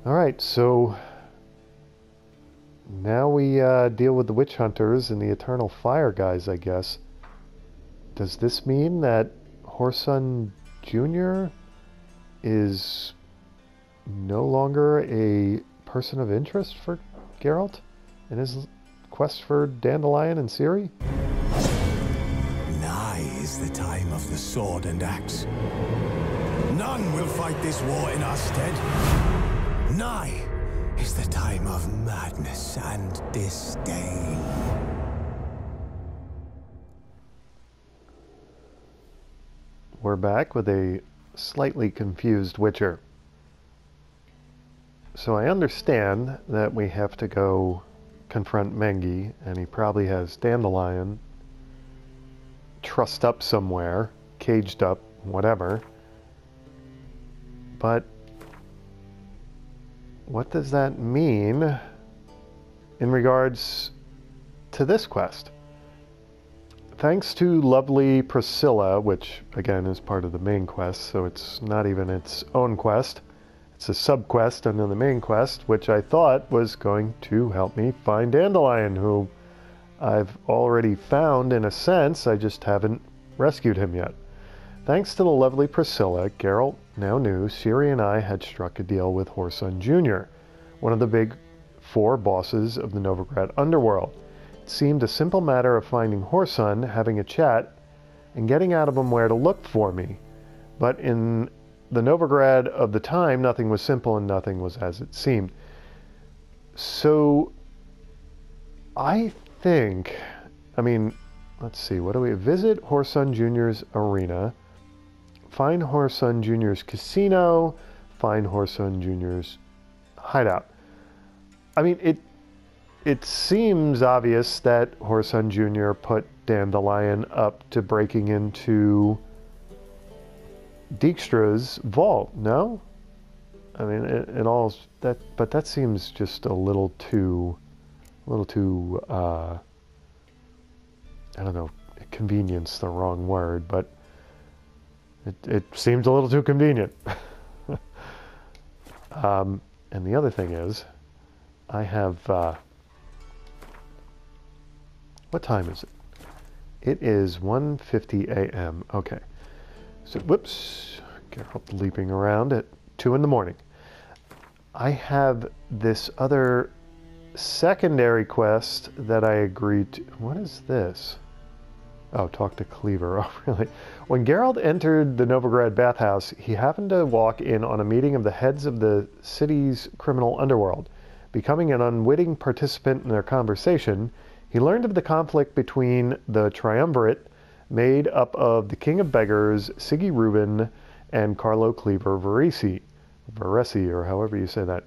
Alright, so now we deal with the witch hunters and the eternal fire guys, I guess. Does this mean that Horsun Jr. is no longer a person of interest for Geralt in his quest for Dandelion and Ciri? Nigh is the time of the sword and axe. None will fight this war in our stead. Nigh is the time of madness and disdain. We're back with a slightly confused Witcher. So I understand that we have to go confront Mengi, and he probably has Dandelion trussed up somewhere, caged up, whatever. But what does that mean in regards to this quest? Thanks to lovely Priscilla, which again is part of the main quest, so it's not even its own quest. It's a sub-quest under the main quest, which I thought was going to help me find Dandelion, who I've already found in a sense, I just haven't rescued him yet. Thanks to the lovely Priscilla, Geralt now knew Ciri and I had struck a deal with Horsun Jr., one of the big four bosses of the Novigrad underworld. It seemed a simple matter of finding Horsun, having a chat, and getting out of him where to look for me. But in the Novigrad of the time, nothing was simple and nothing was as it seemed. So, I think, let's see, what do we, visit Horsun Jr.'s arena, find Horsun Jr.'s casino, find Horsun Jr.'s hideout. It seems obvious that Horsun Jr. put Dandelion up to breaking into Dijkstra's vault, no? But that seems just a little too, I don't know, convenience the wrong word, but it seems a little too convenient. And the other thing is, I have, what time is it? It is 1:50 a.m. Okay. So, whoops, Geralt leaping around at 2 in the morning. I have this other secondary quest that I agreed to. What is this? Oh, talk to Cleaver. Oh, really? When Geralt entered the Novigrad bathhouse, he happened to walk in on a meeting of the heads of the city's criminal underworld. Becoming an unwitting participant in their conversation, he learned of the conflict between the triumvirate made up of the King of Beggars, Siggy Rubin, and Carlo Cleaver Varese, or however you say that,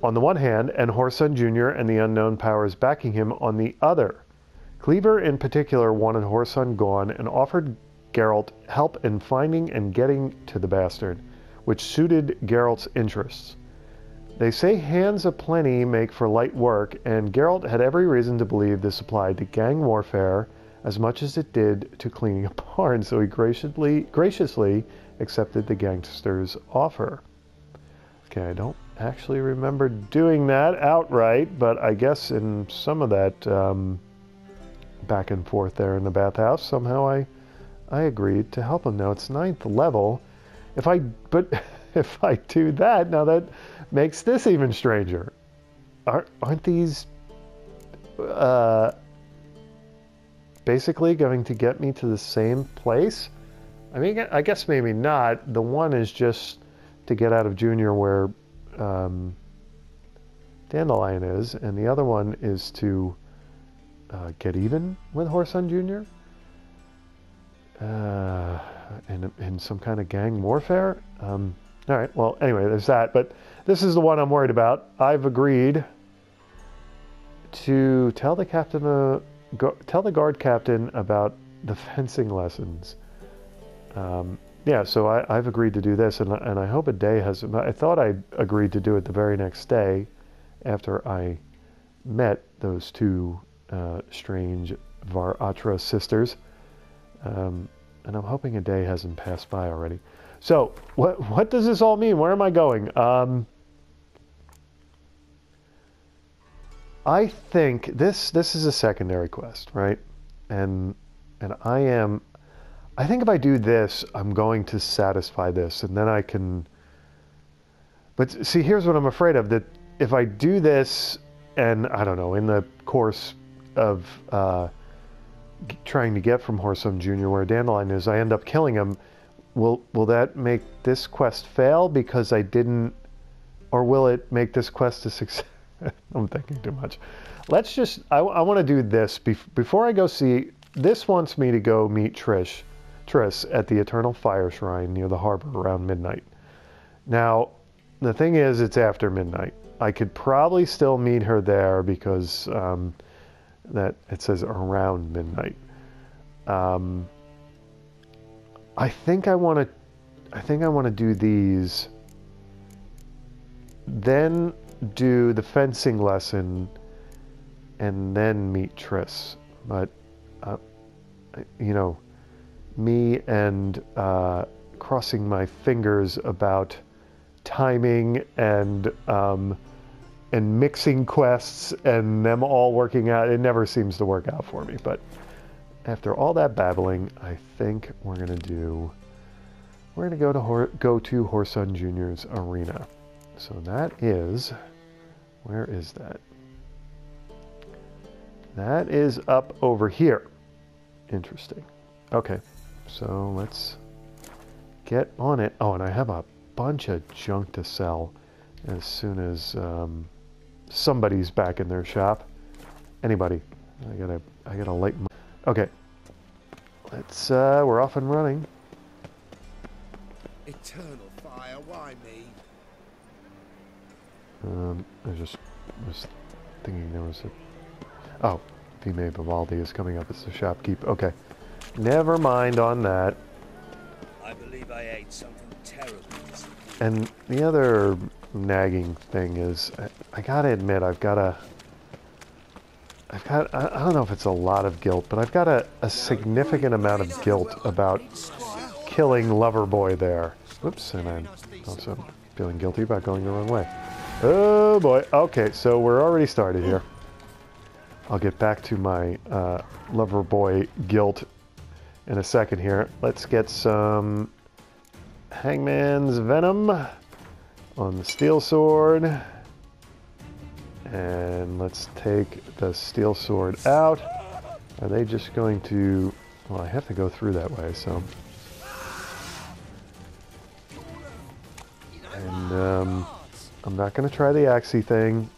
on the one hand, and Horsun Jr. and the unknown powers backing him on the other. Cleaver in particular wanted Horsun gone and offered Geralt help in finding and getting to the bastard, which suited Geralt's interests. They say hands aplenty make for light work, and Geralt had every reason to believe this applied to gang warfare as much as it did to cleaning a barn, so he graciously accepted the gangster's offer. Okay, I don't actually remember doing that outright, but I guess in some of that back and forth there in the bathhouse, somehow I agreed to help him. Now it's 9th level. If I do that, now that makes this even stranger. Aren't these basically going to get me to the same place? I guess maybe not. The one is just to get out of Junior where Dandelion is, and the other one is to get even with Horsun Jr. In some kind of gang warfare. All right, well, anyway, there's that. But this is the one I'm worried about. I've agreed to tell the guard captain about the fencing lessons. Yeah, so I've agreed to do this, and I hope a day has... I thought I agreed to do it the very next day after I met those two strange Var Atra sisters. And I'm hoping a day hasn't passed by already. So, what does this all mean? Where am I going? I think this is a secondary quest, right? And I think if I do this, I'm going to satisfy this, and then I can... But see, here's what I'm afraid of, that if I do this, and I don't know, in the course of trying to get from Whoreson Jr. where Dandelion is, I end up killing him, will that make this quest fail because I didn't... Or will it make this quest a success? I'm thinking too much. Let's just... I want to do this before I go see... This wants me to go meet Triss at the Eternal Fire Shrine near the harbor around midnight. Now, the thing is, it's after midnight. I could probably still meet her there because that it says around midnight. I think I want to do these, then do the fencing lesson, and then meet Triss. But you know, me and crossing my fingers about timing and mixing quests and them all working out, it never seems to work out for me. But after all that babbling, I think we're gonna go to Whoreson Jr.'s arena. So that is, where is that? That is up over here. Interesting. Okay, so let's get on it. Oh, and I have a bunch of junk to sell as soon as somebody's back in their shop. Anybody? I gotta light my... Okay. Let's we're off and running. Eternal fire, why me? I just was thinking there was a... Oh, Vime Vivaldi is coming up as the shopkeep. Okay. Never mind on that. I believe I ate something terrible. And the other nagging thing is, I gotta admit, I don't know if it's a lot of guilt, but I've got a significant amount of guilt about killing Loverboy there. Whoops, and I'm also feeling guilty about going the wrong way. Oh boy. Okay, so we're already started here. I'll get back to my Loverboy guilt in a second here. Let's get some Hangman's Venom on the Steel Sword. And let's take the Steel Sword out. Are they just going to... Well, I have to go through that way, so... And I'm not going to try the Axie thing.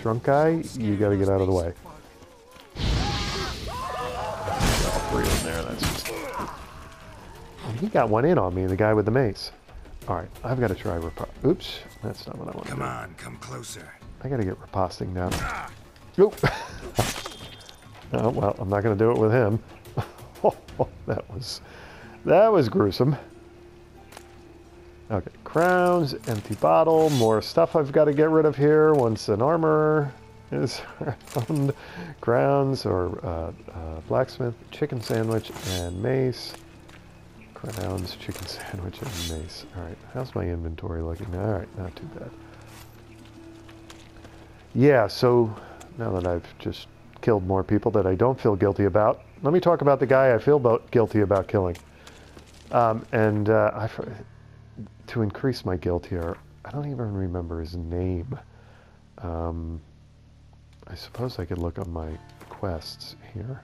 Drunk guy, you got to get out of the way. All three of them there, that's just... And he got one in on me, the guy with the mace. Alright, I've got to try Oops, that's not what I want to do. Come on, come closer. I got to get riposting now. Oop! Oh, well, I'm not going to do it with him. That was gruesome. Okay, crowns, empty bottle, more stuff I've got to get rid of here once an armor is found. Crowns, or blacksmith, chicken sandwich, and mace. Crowns, chicken sandwich, and mace. Alright, how's my inventory looking? Alright, not too bad. Yeah, so now that I've just killed more people that I don't feel guilty about, let me talk about the guy I feel guilty about killing. To increase my guilt here, I don't even remember his name. I suppose I could look on my quests here.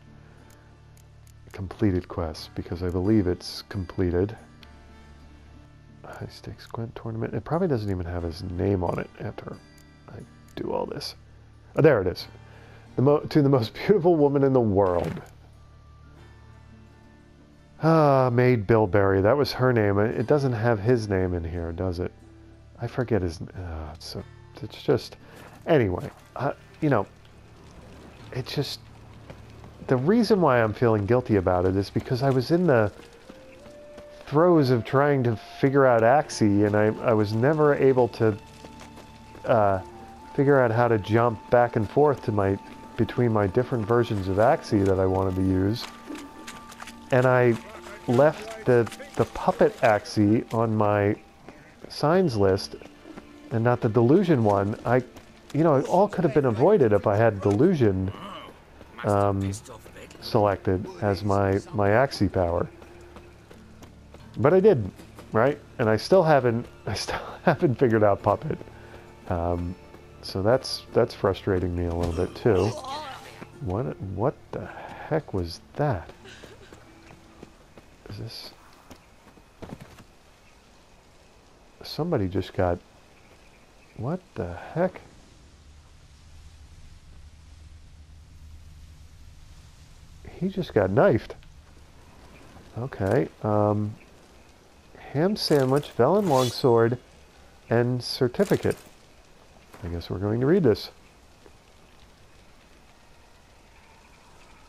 Completed quests, because I believe it's completed. High stakes Gwent tournament. It probably doesn't even have his name on it after I do all this. Oh, there it is. To the most beautiful woman in the world. Ah, Maid Bilberry. That was her name. It doesn't have his name in here, does it? I forget his... it's just... Anyway, you know, it's just... The reason why I'm feeling guilty about it is because I was in the throes of trying to figure out Axie, and I was never able to figure out how to jump back and forth to between my different versions of Axie that I wanted to use. And I left the puppet axie on my signs list and not the delusion one. You know, it all could have been avoided if I had delusion selected as my axie power. But I didn't, right? And I still haven't figured out puppet. So that's frustrating me a little bit too. What the heck was that? Is this... Somebody just got... What the heck? He just got knifed. Okay. Ham sandwich, felon longsword, and certificate. I guess we're going to read this.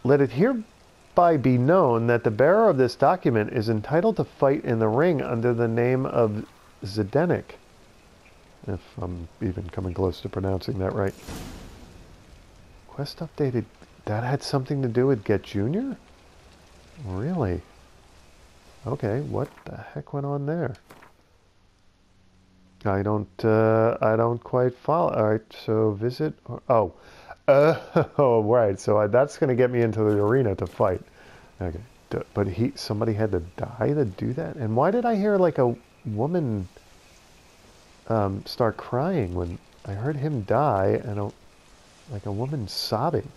Let it hereby be known that the bearer of this document is entitled to fight in the ring under the name of Zdenek. If I'm even coming close to pronouncing that right. Quest updated. That had something to do with Get Junior? Really? Okay, what the heck went on there? I don't quite follow. All right, so visit. Oh, right. So that's going to get me into the arena to fight. Okay, but somebody had to die to do that. And why did I hear like a woman start crying when I heard him die, and like a woman sobbing?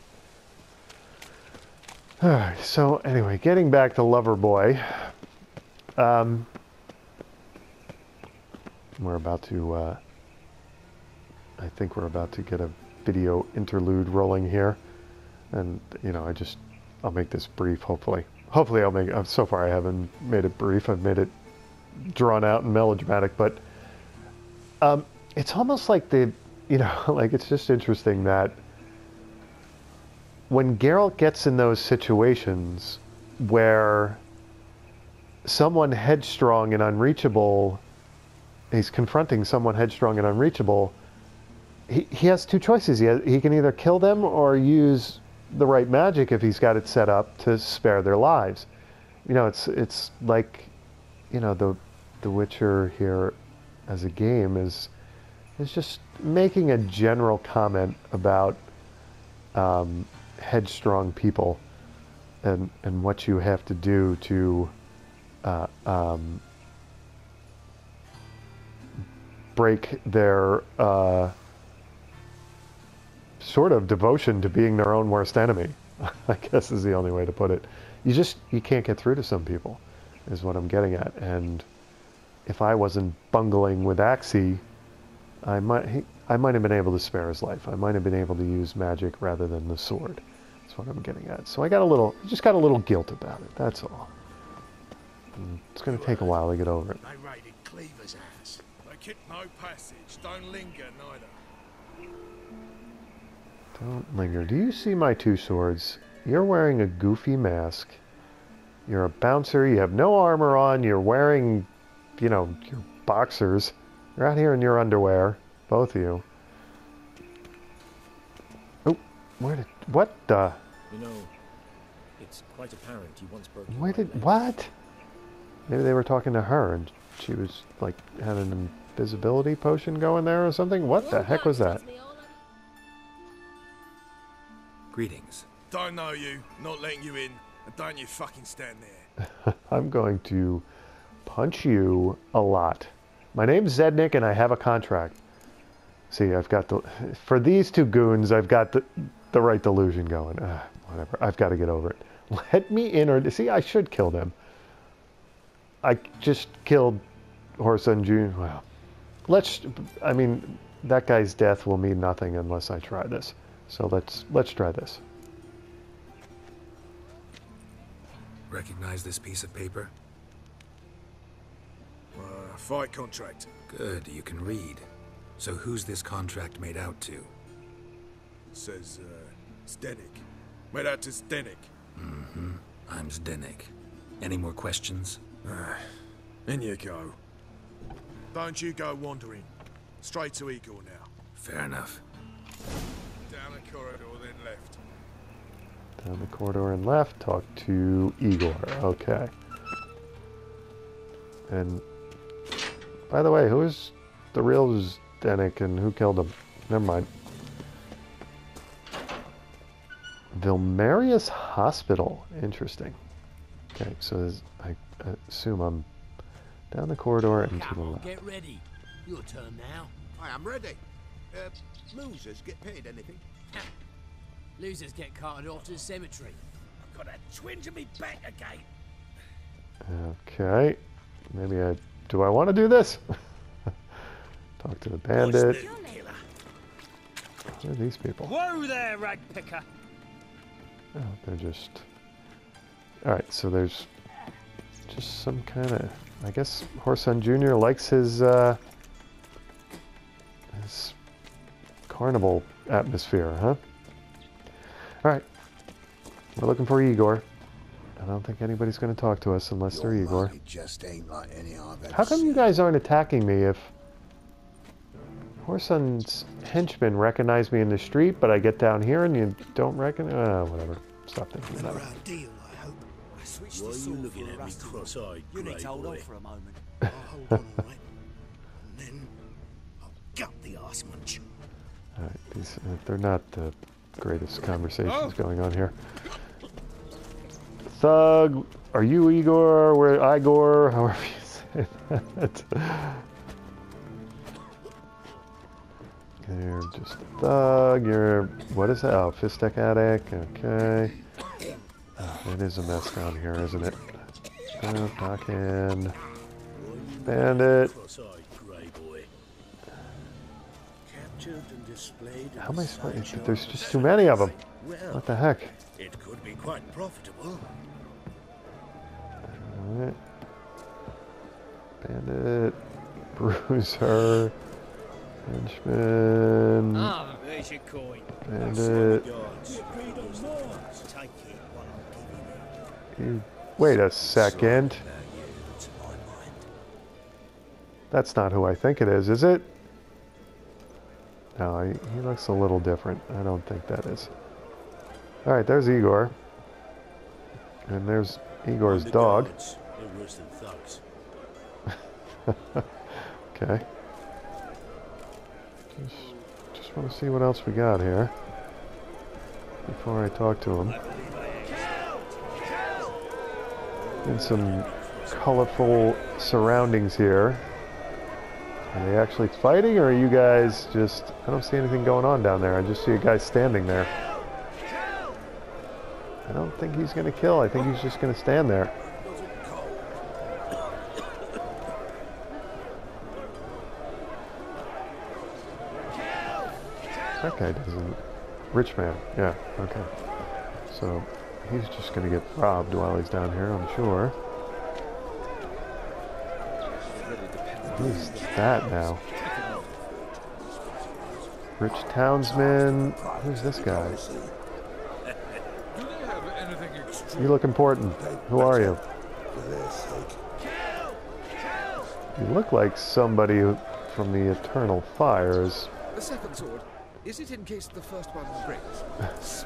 All right. So anyway, getting back to Loverboy. We're about to, I think we're about to get a video interlude rolling here. And, you know, I'll make this brief, hopefully. Hopefully I'll make, so far I haven't made it brief. I've made it drawn out and melodramatic, but it's almost like like it's just interesting that when Geralt gets in those situations where someone headstrong and unreachable, he's confronting someone headstrong and unreachable, he has two choices. He can either kill them or use the right magic, if he's got it set up, to spare their lives. You know, it's like, you know, the Witcher here as a game is just making a general comment about headstrong people and what you have to do to break their sort of devotion to being their own worst enemy, I guess is the only way to put it. You can't get through to some people, is what I'm getting at. And if I wasn't bungling with Axie, I might have been able to spare his life. I might have been able to use magic rather than the sword. That's what I'm getting at. So I just got a little guilt about it, that's all. And it's going to take a while to get over it. They raided Cleaver's house. They kept no passage. Don't linger neither. Don't linger. Do you see my two swords? You're wearing a goofy mask. You're a bouncer. You have no armor on. You're wearing, you know, your boxers. You're out here in your underwear. Both of you. Oh, what the? You know, it's quite apparent you once broke. What? Maybe they were talking to her and she was like had an invisibility potion going there or something. What the heck was that? Greetings. Don't know you, not letting you in, and don't you fucking stand there. I'm going to punch you a lot. My name's Zdenek and I have a contract. See, I've got for these two goons, I've got the right delusion going. Whatever, I've got to get over it. Let me in, or see, I should kill them. I just killed Horson Jr. Well, I mean, that guy's death will mean nothing unless I try this. So let's try this. Recognize this piece of paper? Fight contract. Good, you can read. So who's this contract made out to? Says, Zdenek. Made out to Zdenek. Mm-hmm. I'm Zdenek. Any more questions? In you go. Don't you go wandering. Straight to Igor now. Fair enough. Down the corridor, then left. Down the corridor and left, talk to Igor. Okay. And by the way, who is the real Zdenek and who killed him? Never mind. Vilmarius Hospital. Interesting. Okay, so I assume I'm down the corridor and to the left. Get ready. Your turn now. I am ready. Losers get paid anything? Losers get carted off to the cemetery. I've got a twinge in me back again. Okay. Maybe do I want to do this? Talk to the bandit. Who are these people? Whoa there, rag picker. Oh, they're just... Alright, so there's just some kind of... I guess Horson Jr. likes his carnival atmosphere, huh? Alright. We're looking for Igor. I don't think anybody's going to talk to us unless they're Igor. Just ain't like any I've ever How come you guys aren't attacking me if Horson's henchmen recognize me in the street, but I get down here and you don't recognize... whatever. Stop thinking about it. Deal, I hope. I switched Why the are you sword looking for a at me rusty one. cross-eyed, You need grey to hold boy? on for a moment. I'll hold on, all right? And then I'll gut the arse munch. Alright, these they're not the greatest conversations going on here. Thug, are you Igor? Where Igor? However you say that. You're just a thug. You're what is that? Oh, Fistek Attic. Okay. Oh, it is a mess down here, isn't it? Knock in. Bandit. Cross-eyed grey boy. Captured and displayed. How am I supposed to? There's just too many of them. Well, What the heck? it could be quite profitable. Alright. Bandit. Bruiser. Henchman. Ah, there's your coin. Bandit. Guards. Take it while I'm giving it. Wait a second. It's my mind. That's not who I think it is it? No, he looks a little different. I don't think that is. Alright, there's Igor. And there's Igor's The dog. guards, they're worse than thugs. Okay. Just want to see what else we got here before I talk to him. In some colorful surroundings here. Are they actually fighting, or are you guys just... I don't see anything going on down there. I just see a guy standing there. I don't think he's going to kill. I think he's just going to stand there. That guy doesn't... Rich man. Yeah, okay. So, he's just going to get robbed while he's down here, I'm sure. Who's that now? Rich townsman. Who's this guy? You look important. Who are you? You look like somebody from the Eternal Fires. The second sword. Is it in case the first one breaks?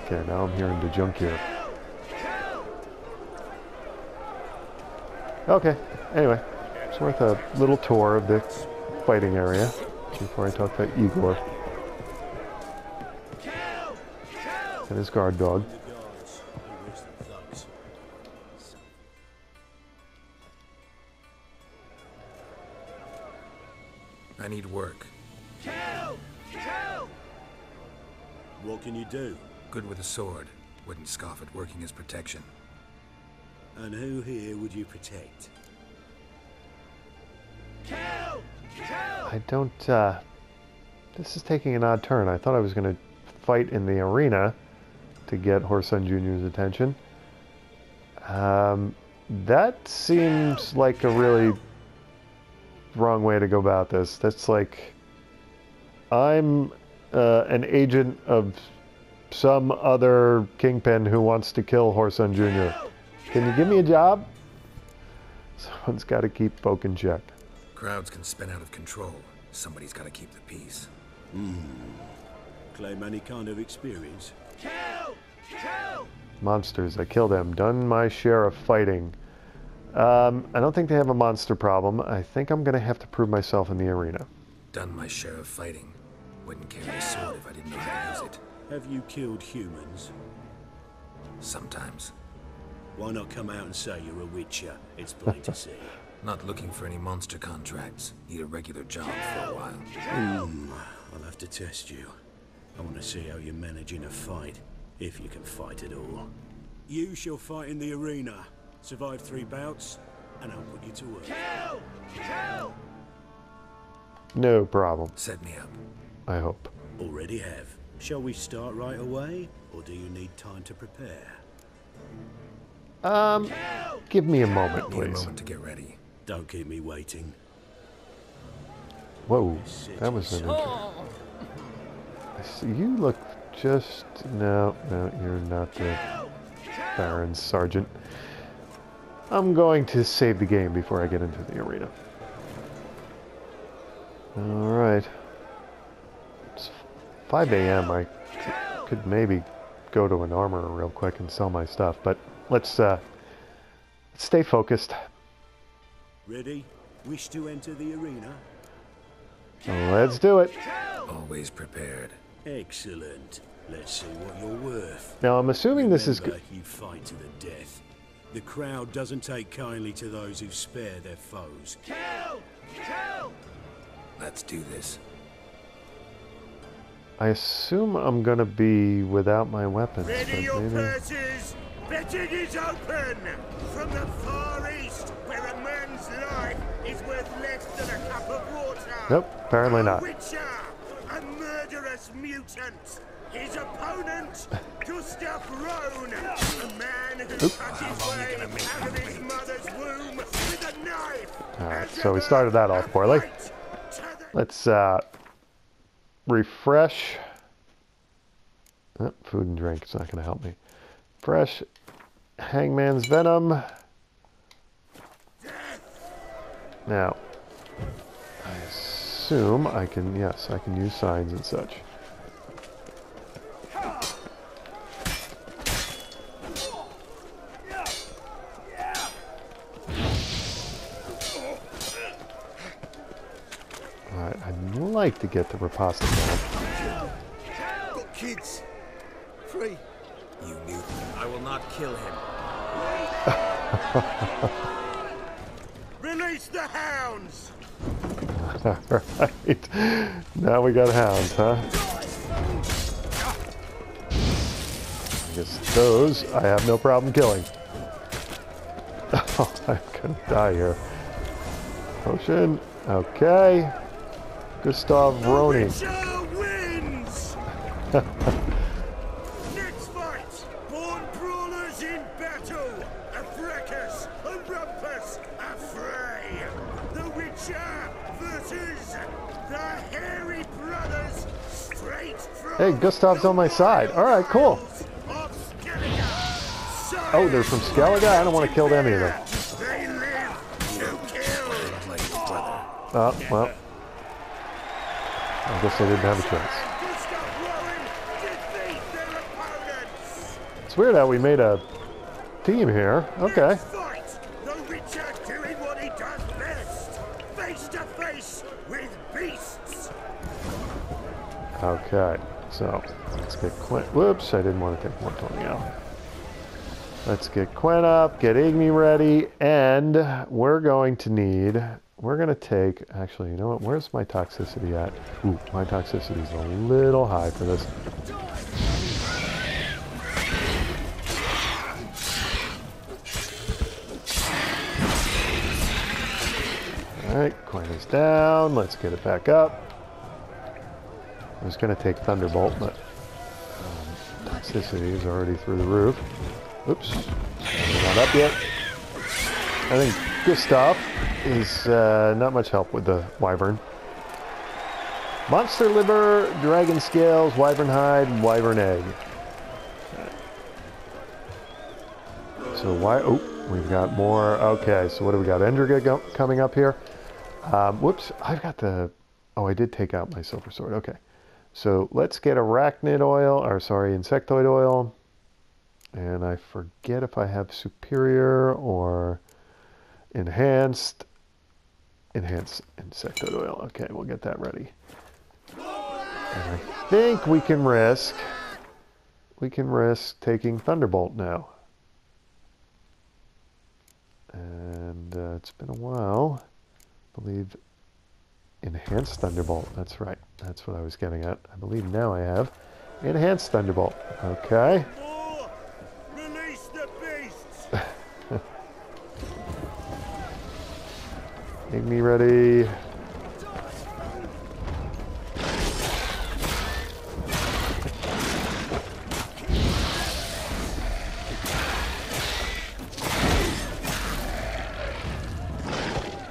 Okay, now I'm hearing the junk here. Okay, anyway, it's worth a little tour of the fighting area before I talk to Igor and his guard dog. The guards, they're worse than thugs. I need work. What can you do? Good with a sword. Wouldn't scoff at working as protection. And who here would you protect? I don't, this is taking an odd turn. I thought I was going to fight in the arena to get Horson Jr.'s attention. That seems like a really wrong way to go about this. That's like, I'm an agent of some other kingpin who wants to kill Horson Jr. Can you give me a job? Someone's got to keep Poke in check. Crowds can spin out of control. Somebody's got to keep the peace. Claim any kind of experience? Monsters, I killed them. Done my share of fighting. I don't think they have a monster problem. I think I'm going to have to prove myself in the arena. Done my share of fighting. Wouldn't carry a sword if I didn't know how to use it. Have you killed humans? Sometimes. Why not come out and say you're a witcher? It's plain to see. Not looking for any monster contracts. Need a regular job for a while. I'll have to test you. I want to see how you manage in a fight, if you can fight at all. You shall fight in the arena. Survive 3 bouts, and I'll put you to work. Kill! Kill! No problem, Set me up. I hope. Already have. Shall we start right away, or do you need time to prepare? Give me a moment, Need a please. moment to get ready. Don't keep me waiting. Whoa, that was an intro. You look just... No, you're not the Baron's Sergeant. I'm going to save the game before I get into the arena. Alright. It's 5 a.m. I could maybe go to an armorer real quick and sell my stuff, but let's stay focused. Ready? Wish to enter the arena? Let's do it. Always prepared. Excellent. Let's see what you're worth. Now, I'm assuming this is Remember, you fight to the death. The crowd doesn't take kindly to those who spare their foes. Kill! Kill! Let's do this. I assume I'm gonna be without my weapons, Ready but your maybe... purses! Betting is open! From the far east, where a man's life is worth less than a cup of water! Nope, apparently A not. witcher! A murderous mutant! His opponent, Gustav Rohn! A man who cut his way out of his mother's womb with a knife! Alright, so we started that off poorly. Let's refresh. Oh, food and drink is not going to help me. Fresh Hangman's Venom. Now, I assume I can, yes, I can use signs and such. Alright, I'd like to get the riposte down. Got kids. Free. You knew. I will not kill him. Release the hounds! Alright, now we got hounds, huh? I guess those I have no problem killing. Oh, I'm gonna die here. Potion, okay. Gustav Roni. Witcher wins! Next fight! Born brawlers in battle! A fracas, a rumpus, a fray! The Witcher versus the Hairy Brothers straight from... Hey, Gustav's on my side. Alright, cool. Oh, they're from Skellige? I don't want to kill them either. They live to kill! Like his brother. Oh, well. I guess I didn't have a choice. Gustav Rowan defeat their opponents! It's weird how we made a team here. Okay. Next fight! The Witcher doing what he does best! Face to face with beasts! Okay. So, let's get Quinn. Whoops, I didn't want to take 120 out. Let's get Quinn up, get Igni ready, and we're going to need... We're going to take... Actually, you know what? Where's my toxicity at? Ooh, my toxicity is a little high for this. Alright, Quinn is down. Let's get it back up. I was going to take Thunderbolt, but toxicity is already through the roof. Oops, we're not up yet. I think Gustav is not much help with the Wyvern. Monster liver, dragon scales, Wyvern hide, Wyvern egg. So why? Oh, we've got more. Okay, so what do we got? Intrigue coming up here. Whoops, I've got the... Oh, I did take out my silver sword. Okay. So let's get arachnid oil, or sorry, insectoid oil. And I forget if I have superior or... enhanced insectoid oil. Okay, we'll get that ready. And I think we can risk taking Thunderbolt now. And it's been a while. I believe Enhanced Thunderbolt. That's right. That's what I was getting at. I believe now I have Enhanced Thunderbolt. Okay. More! Release the beasts! Make me ready.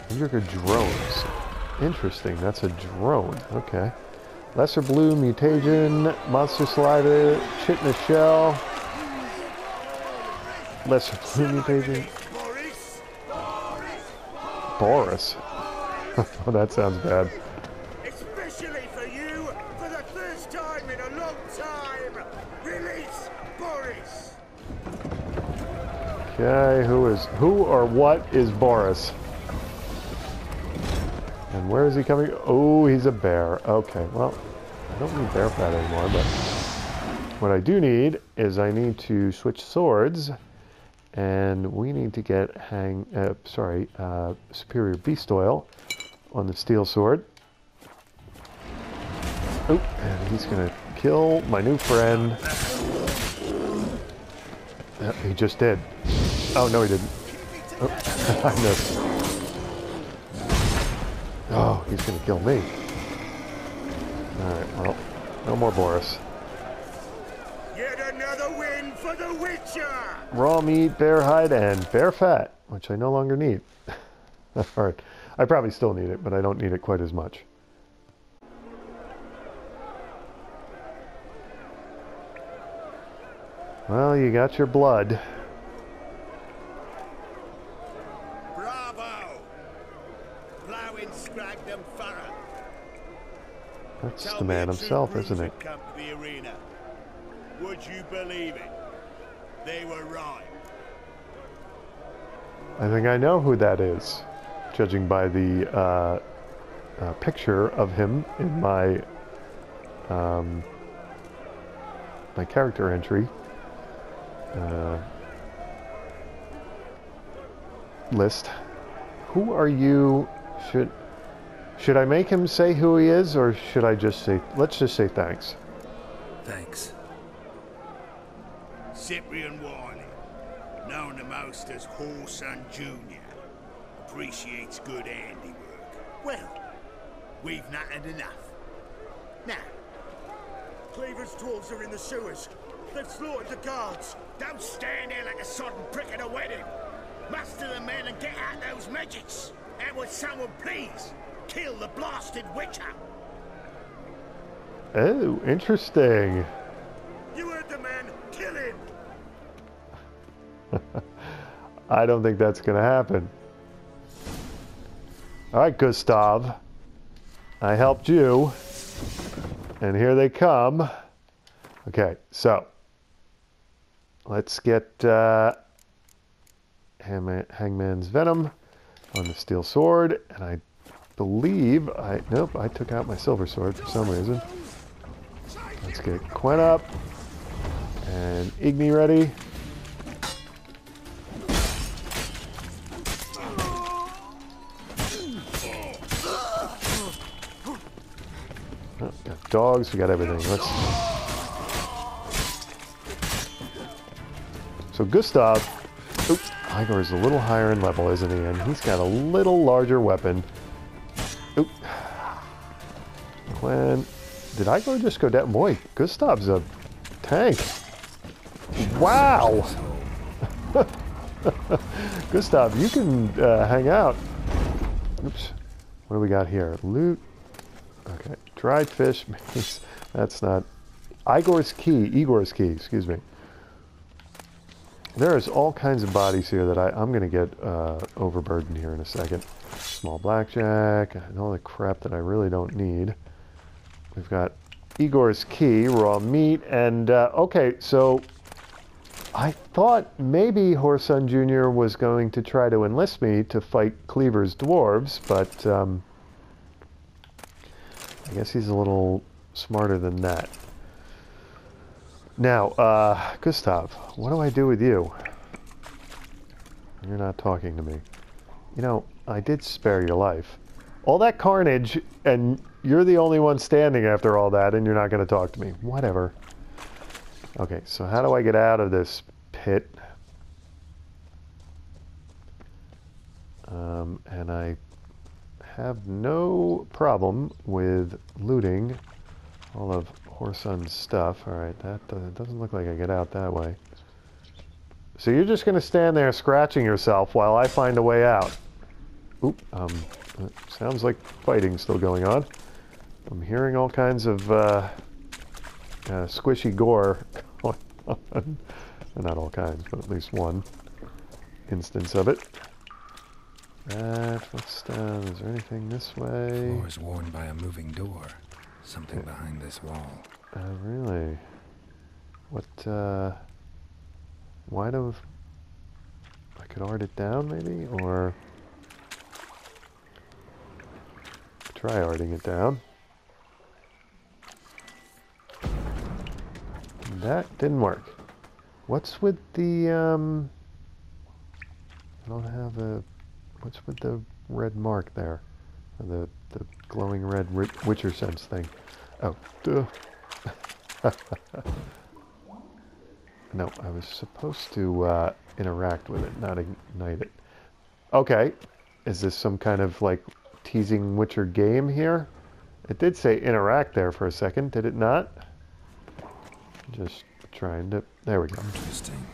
These are drones. Interesting, that's a drone. Okay. Lesser Blue, Mutagen, Monster Saliva, Chitinous Shell. Lesser Blue Mutagen. Boris? Oh, that sounds bad. Especially for you, for the first time in a long time! Release Boris! Okay, who or what is Boris? And where is he coming? Oh, he's a bear. Okay, well, I don't need bear fat anymore, but what I do need is I need to switch swords, and we need to get Superior Beast Oil on the steel sword. Oh, and he's gonna kill my new friend. He just did. Oh, no, he didn't. Oh, I missed. Oh, he's gonna kill me. Alright, well, no more Boris. Yet another win for the Witcher! Raw meat, bear hide, and bear fat, which I no longer need. Alright, I probably still need it, but I don't need it quite as much. Well, you got your blood. Bravo! Blowing Scragdom Farah. That's the man himself, isn't it? Come to the arena. Would you believe it? They were right. I think I know who that is, judging by the picture of him in my my character entry list. Who are you? Should I make him say who he is, or should I just say? Let's just say thanks. Thanks. Cyprian Wiley, known the most as Whoreson Jr., appreciates good handiwork. Well, we've nattered enough. Now, Cleaver's dwarves are in the sewers. They've slaughtered the guards. Don't stand there like a sodden prick at a wedding. Muster the men and get out those magics. And would someone please kill the blasted witcher? Oh, interesting. You heard the man. Kill him. I don't think that's going to happen. All right, Gustav. I helped you. And here they come. Okay, so let's get Hangman's Venom on the steel sword. And I believe nope, I took out my silver sword for some reason. Let's get Quen up. And Igni ready. Oh, got dogs, we got everything. So Gustav, Igor is a little higher in level, isn't he? And he's got a little larger weapon. Oop. Quen, did Igor just go down? Boy, Gustav's a tank. Wow! Gustav, you can hang out. Oops. What do we got here? Loot. Okay. Dried fish. That's not... Igor's key, excuse me. There is all kinds of bodies here that I'm going to get overburdened here in a second. Small blackjack, and all the crap that I really don't need. We've got Igor's key, raw meat, and okay, so I thought maybe Horson Jr. was going to try to enlist me to fight Cleaver's dwarves, but I guess he's a little smarter than that. Now, Gustav, what do I do with you? You're not talking to me. You know, I did spare your life. All that carnage, and you're the only one standing after all that, and you're not going to talk to me. Whatever. Okay, so how do I get out of this pit? And I have no problem with looting all of Horson's stuff. All right, that doesn't look like I get out that way. So you're just going to stand there scratching yourself while I find a way out. Oop, sounds like fighting still going on. I'm hearing all kinds of squishy gore going on. Not all kinds, but at least one instance of it. What's down? Is there anything this way? The floor is worn by a moving door. Something behind this wall. Really? What, why do... I could art it down, maybe? Or... try arting it down. That didn't work. What's with the, I don't have a... What's with the red mark there? The glowing red Witcher sense thing. Oh, duh. No, I was supposed to interact with it, not ignite it. Okay. Is this some kind of, like, teasing Witcher game here? It did say interact there for a second, did it not? Just trying to... There we go. Interesting.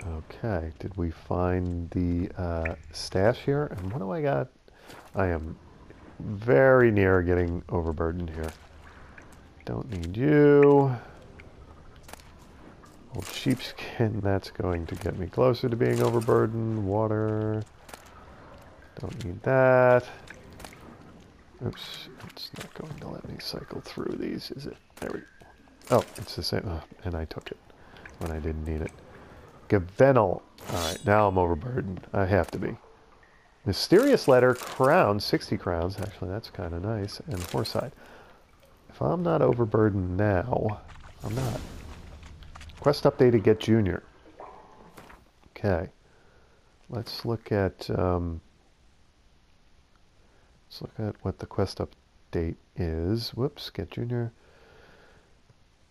Okay, did we find the stash here? And what do I got? I am very near getting overburdened here. Don't need you. Old sheepskin, that's going to get me closer to being overburdened. Water. Don't need that. Oops, it's not going to let me cycle through these, is it? There we go. Oh, it's the same. Oh, and I took it when I didn't need it. Gavenal. Alright, now I'm overburdened. I have to be. Mysterious letter, crown, 60 crowns. Actually, that's kind of nice. And horsehide. If I'm not overburdened now, I'm not. Quest updated, get junior. Okay. Let's look at what the quest update is. Whoops, get junior.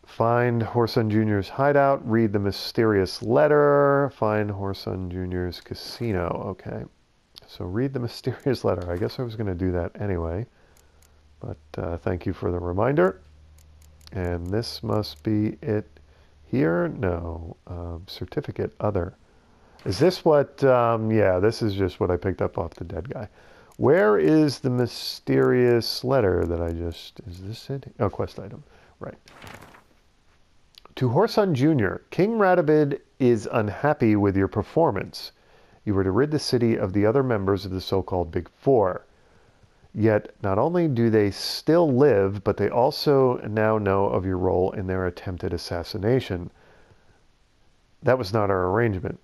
Find Horson Jr.'s hideout. Read the mysterious letter. Find Horson Jr.'s casino. Okay. So read the mysterious letter. I guess I was going to do that anyway. But thank you for the reminder. And this must be it here. No. Certificate other. Is this what... yeah, this is just what I picked up off the dead guy. Where is the mysterious letter that I just... Is this it? Oh, quest item. Right. To Horson Jr., King Radovid is unhappy with your performance. You were to rid the city of the other members of the so-called Big Four. Yet, not only do they still live, but they also now know of your role in their attempted assassination. That was not our arrangement.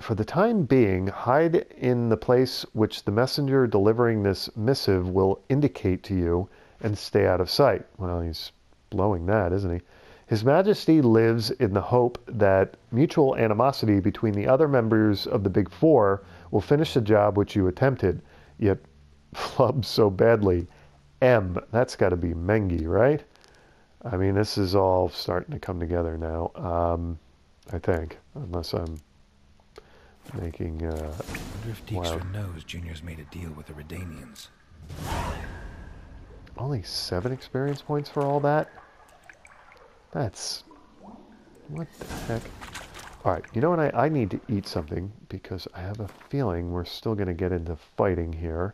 For the time being, hide in the place which the messenger delivering this missive will indicate to you and stay out of sight. Well, he's blowing that, isn't he? His Majesty lives in the hope that mutual animosity between the other members of the Big Four will finish the job which you attempted, yet flubbed so badly. M, that's got to be Mengi, right? I mean, this is all starting to come together now, I think, unless I'm making... I wonder if Dijkstra knows Junior's made a deal with the Redanians. Only 7 experience points for all that? That's... What the heck? Alright, you know what? I need to eat something because I have a feeling we're still going to get into fighting here.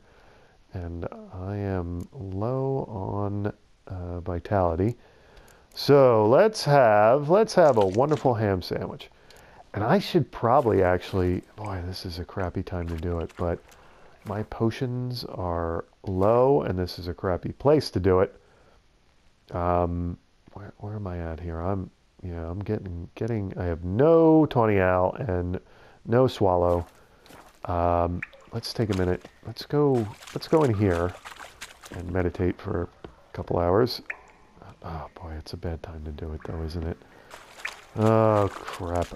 And I am low on vitality. So let's have a wonderful ham sandwich. And I should probably actually... Boy, this is a crappy time to do it, but my potions are low and this is a crappy place to do it. Where am I at here? Yeah, I'm getting. I have no Tawny Owl and no Swallow. Let's take a minute. Let's go in here and meditate for a couple hours. Oh boy, it's a bad time to do it though, isn't it? Oh crap.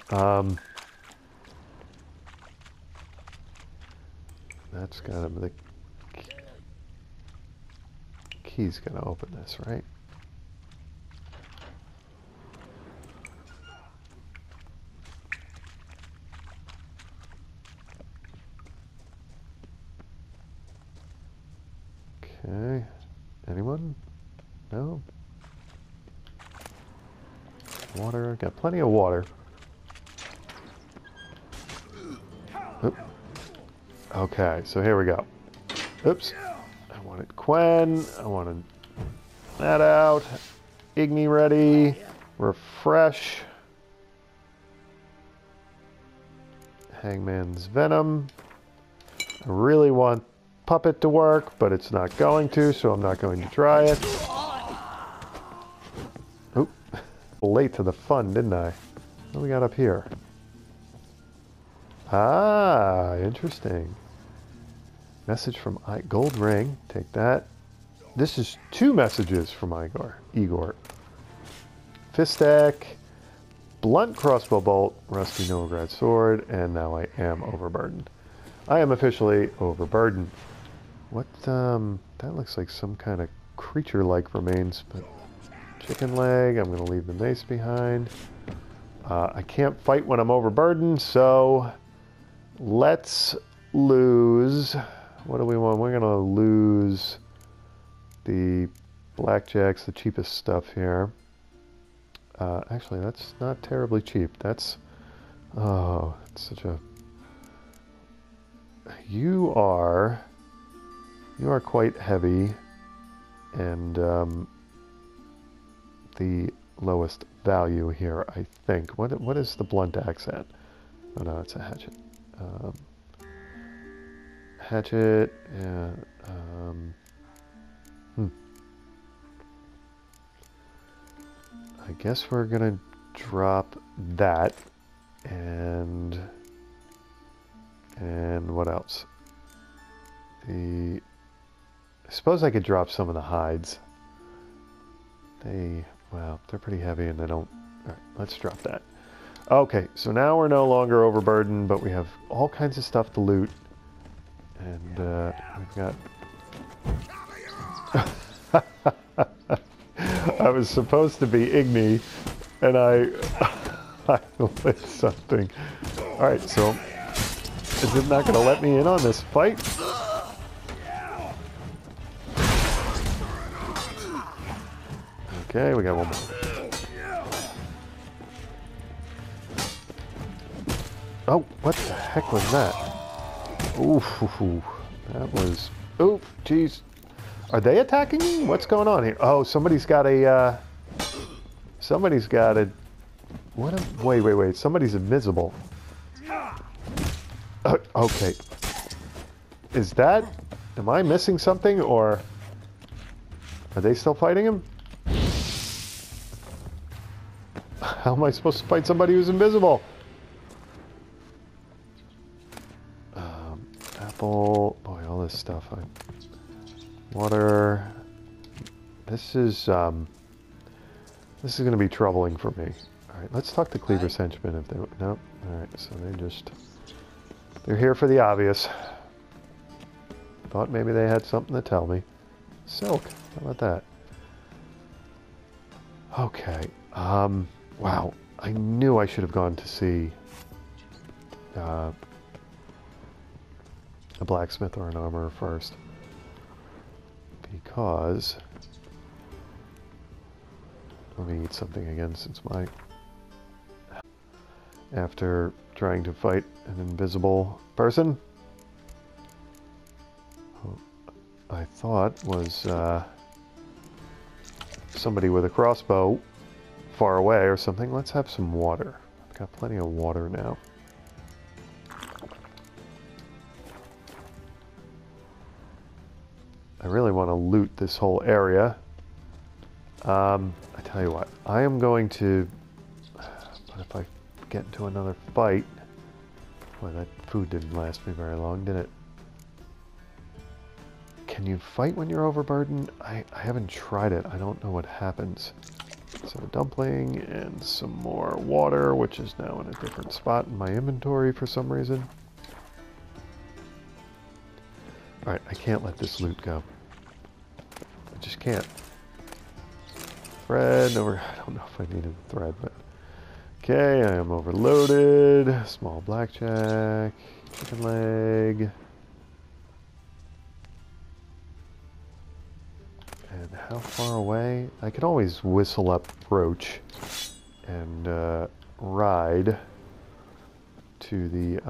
That's gotta be the key's gonna open this, right? Okay. Anyone? No? Water. Got plenty of water. Oop. Okay, so here we go. Oops. I wanted Quen. I wanted that out. Igni ready. Refresh. Hangman's Venom. I really want Puppet to work, but it's not going to, so I'm not going to try it. Oop. Late to the fun, didn't I? What do we got up here? Ah, interesting. Message from Gold Ring. Take that. This is 2 messages from Igor. Fistek, Blunt Crossbow Bolt, Rusty Novigrad Sword, and now I am overburdened. I am officially overburdened. What, that looks like some kind of creature-like remains, but chicken leg, I'm going to leave the mace behind. I can't fight when I'm overburdened, so let's lose. What do we want? We're going to lose the blackjacks, the cheapest stuff here. Actually, that's not terribly cheap. That's, oh, it's such a... You are quite heavy, and the lowest value here, I think. What is the blunt axe at? Oh no, it's a hatchet. Hatchet. Yeah. I guess we're gonna drop that, and what else? I suppose I could drop some of the hides. Well, they're pretty heavy and they don't... Alright, let's drop that. Okay, so now we're no longer overburdened, but we have all kinds of stuff to loot. And we've got... I was supposed to be Igni, and I lit something. Alright, so... Is it not going to let me in on this fight? Okay, we got one more. Oh, what the heck was that? Ooh, that was... Ooh, jeez. Are they attacking me? What's going on here? Oh, somebody's got a... Somebody's got a... What a... Wait. Somebody's invisible. Okay. Is that... Am I missing something, or... Are they still fighting him? How am I supposed to fight somebody who's invisible? Apple... Boy, all this stuff. Water... This is going to be troubling for me. Alright, let's talk to Cleaver's henchmen if they... Nope. Alright, so they're here for the obvious. Thought maybe they had something to tell me. Silk. How about that? Okay. Wow. I knew I should have gone to see a blacksmith or an armorer first. Because... Let me eat something again since my... After trying to fight an invisible person, who I thought was somebody with a crossbow far away or something. Let's have some water. I've got plenty of water now. I really want to loot this whole area. I tell you what, I am going to, but if I get into another fight, boy, that food didn't last me very long, did it? Can you fight when you're overburdened? I haven't tried it. I don't know what happens. So a dumpling and some more water, which is now in a different spot in my inventory for some reason. Alright, I can't let this loot go. I just can't. Thread over. I don't know if I needed the thread, but okay, I am overloaded. Small blackjack, chicken leg. And how far away? I can always whistle up Roach and ride to the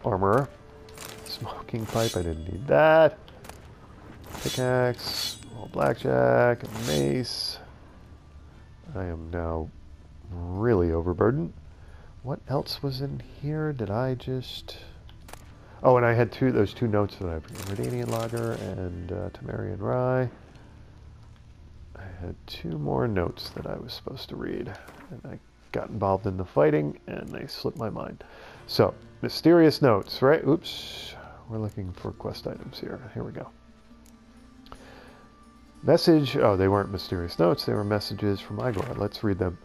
armorer. Smoking pipe, I didn't need that. Pickaxe, small blackjack, a mace. I am now really overburdened. What else was in here? Did I just... Oh, and I had those two notes that I've... Redanian Lager and Tamarian Rye. I had 2 more notes that I was supposed to read. And I got involved in the fighting, and they slipped my mind. So, mysterious notes, right? Oops. We're looking for quest items here. Here we go. Message. Oh, they weren't mysterious notes. They were messages from Igor. Let's read them.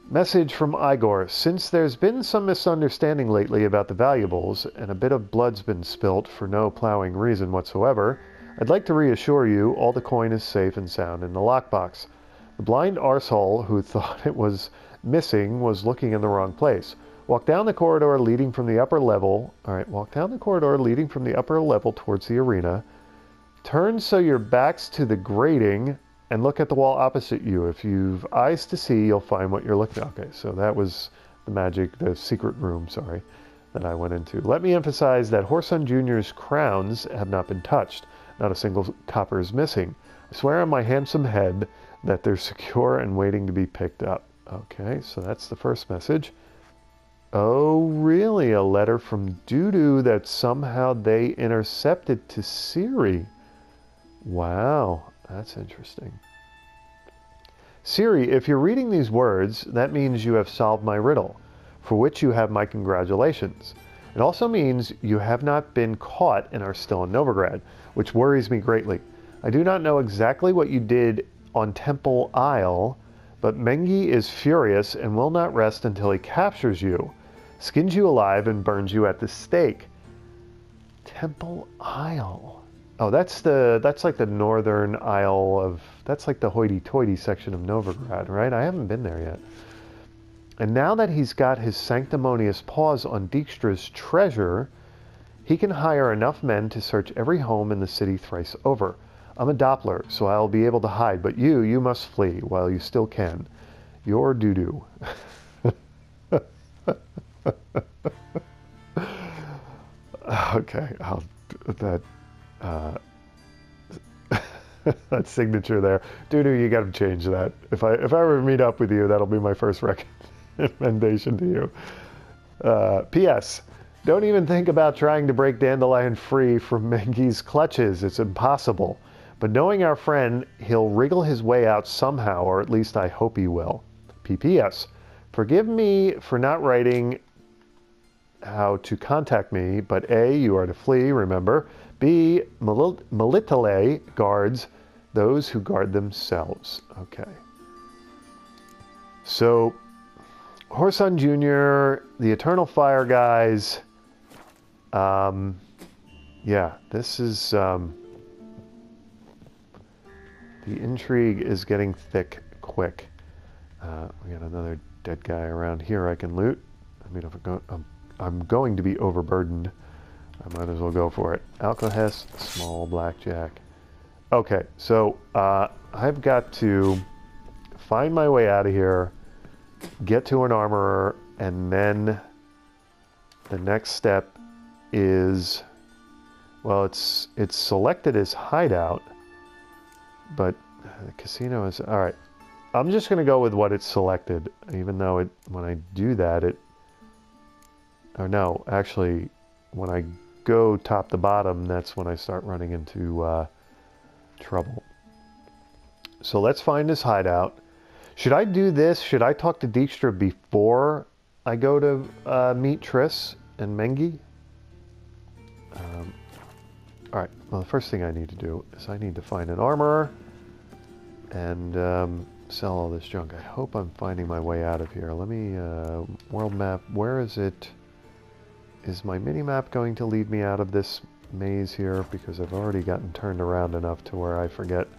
Message from Igor. Since there's been some misunderstanding lately about the valuables, and a bit of blood's been spilt for no plowing reason whatsoever, I'd like to reassure you all the coin is safe and sound in the lockbox. The blind arsehole who thought it was missing was looking in the wrong place. Walk down the corridor leading from the upper level. Alright, walk down the corridor leading from the upper level towards the arena. Turn so your back's to the grating and look at the wall opposite you. If you've eyes to see, you'll find what you're looking at. Okay, so that was the secret room, sorry, that I went into. Let me emphasize that Whoreson Jr.'s crowns have not been touched. Not a single copper is missing. I swear on my handsome head that they're secure and waiting to be picked up. Okay, so that's the first message. Oh, really? A letter from Dudu that somehow they intercepted to Siri. Wow, that's interesting. Siri, if you're reading these words, that means you have solved my riddle, for which you have my congratulations. It also means you have not been caught and are still in Novigrad, which worries me greatly. I do not know exactly what you did on Temple Isle, but Mengi is furious and will not rest until he captures you, skins you alive, and burns you at the stake. Temple Isle. Oh, that's like the northern isle of... That's like the hoity-toity section of Novigrad, right? I haven't been there yet. And now that he's got his sanctimonious paws on Dijkstra's treasure, he can hire enough men to search every home in the city thrice over. I'm a Doppler, so I'll be able to hide, but you must flee while you still can. Your Dudu. Okay, that signature there. Dudu, you gotta change that. If I ever meet up with you, that'll be my first recommendation to you. P.S. Don't even think about trying to break Dandelion free from Mengi's clutches. It's impossible. But knowing our friend, he'll wriggle his way out somehow, or at least I hope he will. P.P.S. Forgive me for not writing how to contact me, but A, you are to flee, remember. B, Militale guards those who guard themselves. Okay. So, Whoreson Jr., the Eternal Fire guys, yeah, this is, the intrigue is getting thick quick. We got another dead guy around here I can loot. I mean, if I'm going to be overburdened, I might as well go for it. Alcohest, small blackjack. Okay, so I've got to find my way out of here, get to an armorer, and then the next step is, well, it's selected as hideout, but the casino is, all right. I'm just going to go with what it's selected, even though when I do that, or no, actually, when I go top to bottom, that's when I start running into trouble. So let's find his hideout. Should I do this? Should I talk to Dijkstra before I go to meet Triss and Mengi? Alright, well the first thing I need to do is I need to find an armorer and sell all this junk. I hope I'm finding my way out of here. Let me, world map, where is it? Is my mini-map going to lead me out of this maze here? Because I've already gotten turned around enough to where I forget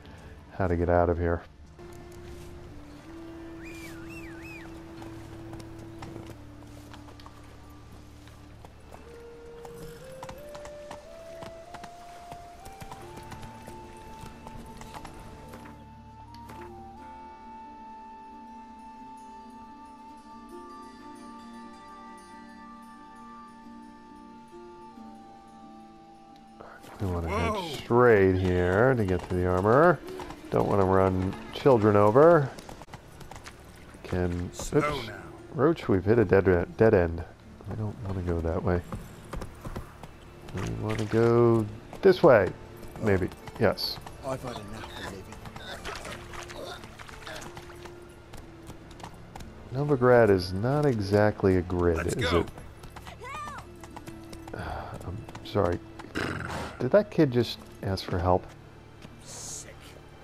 how to get out of here. We want to head straight here to get to the armor. Don't want to run children over. Oops. Roach, we've hit a dead end. I don't want to go that way. We want to go this way. Maybe. Yes. I've had enough of living. Novigrad is not exactly a grid, is it? I'm sorry. Did that kid just ask for help?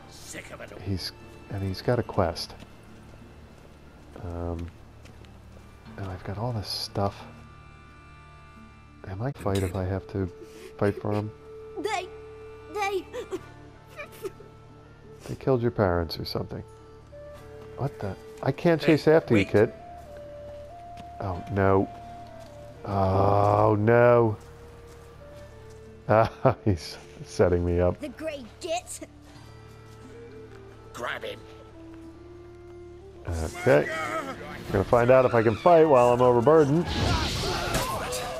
Sick of it all. He's got a quest. And I've got all this stuff. Am I fight if I have to fight for him? They killed your parents or something. What the? I can't chase after you, kid. Oh no. Oh no. He's setting me up. the great gits. Grab him. Okay. Gonna find out if I can fight while I'm overburdened.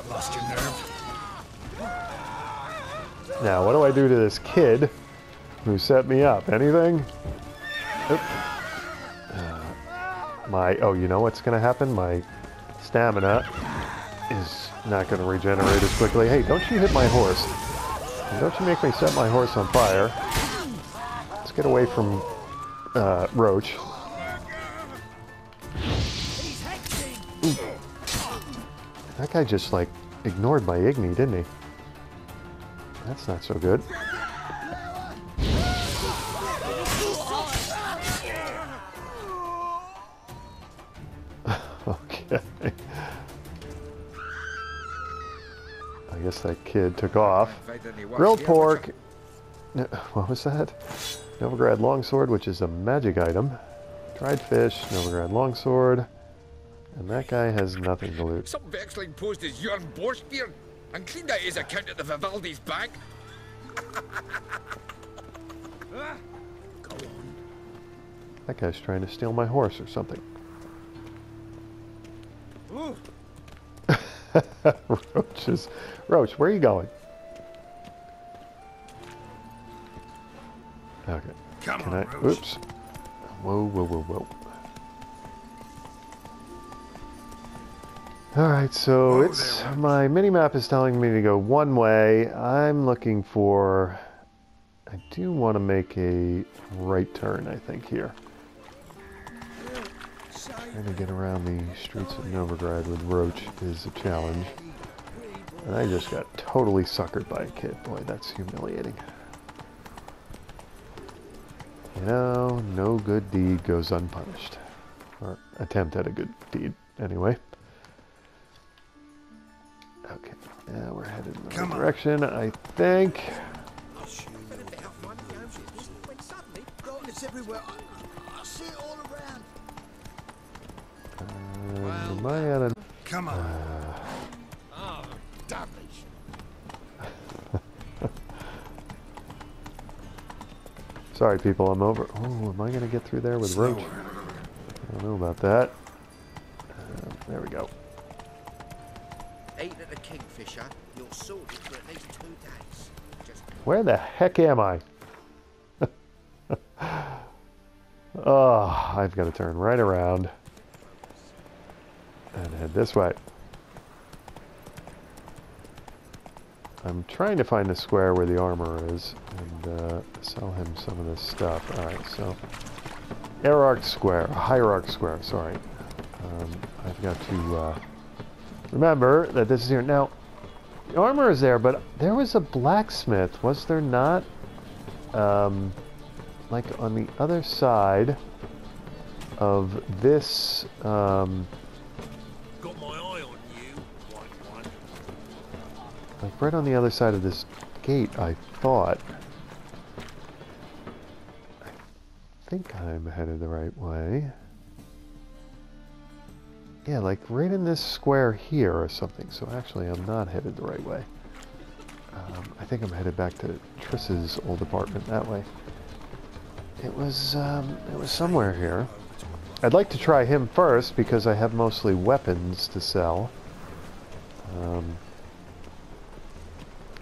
Lost your nerve. Now, what do I do to this kid who set me up? Anything? Oop. Oh, you know what's gonna happen? My stamina is not gonna regenerate as quickly. Hey, don't you hit my horse. And don't you make me set my horse on fire. Let's get away from Roach. Ooh. That guy just, like, ignored my Igni, didn't he? That's not so good. Okay. I guess that kid took off. Grilled pork. What was that? Novigrad longsword, which is a magic item. Dried fish, Novigrad longsword. And that guy has nothing to loot. Some vexling posed as Jörn Borstbeard and cleaned out his account at the Vivaldi's bank. Go on. That guy's trying to steal my horse or something. Roach, where are you going? Okay. Come Can on, I? Roach. Oops. Whoa. Alright, so it's my mini-map is telling me to go one way. I'm looking for... I do want to make a right turn, I think, here. Trying to get around the streets of Novigrad with Roach is a challenge. And I just got totally suckered by a kid. Boy, that's humiliating. You know, no good deed goes unpunished. Or attempt at a good deed, anyway. Okay, now we're headed in the right direction, I think. Am I at a... Come on. Oh, damage. Sorry, people, I'm over. Oh, am I going to get through there with Roach? I don't know about that. There we go. Ate at the Kingfisher, you're sorted for at least 2 days. Where the heck am I? Oh, I've got to turn right around and head this way. I'm trying to find the square where the armor is and sell him some of this stuff. Alright, so Hierarch Square, Hierarch Square, sorry. I've got to remember that this is here. Now, the armor is there, but there was a blacksmith, was there not? Like on the other side of this, Got my eye on you, white one. like right on the other side of this gate, I thought. I think I'm headed the right way. Yeah, like right in this square here or something. So actually, I'm not headed the right way. I think I'm headed back to Triss's old apartment that way. It was somewhere here. I'd like to try him first because I have mostly weapons to sell.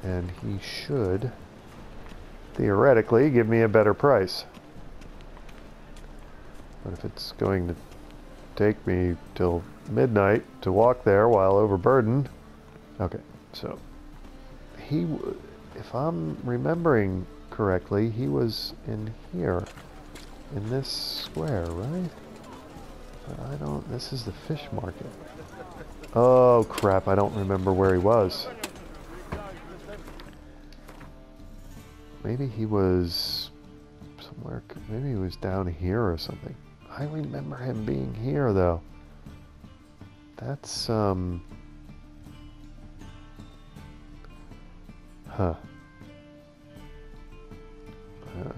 And he should theoretically give me a better price. But if it's going to take me till midnight to walk there while overburdened. Okay, so he, if I'm remembering correctly, he was in here, in this square, right? But I don't, this is the fish market. Oh crap, I don't remember where he was. Maybe he was somewhere, maybe he was down here or something. I remember him being here though. That's, huh. I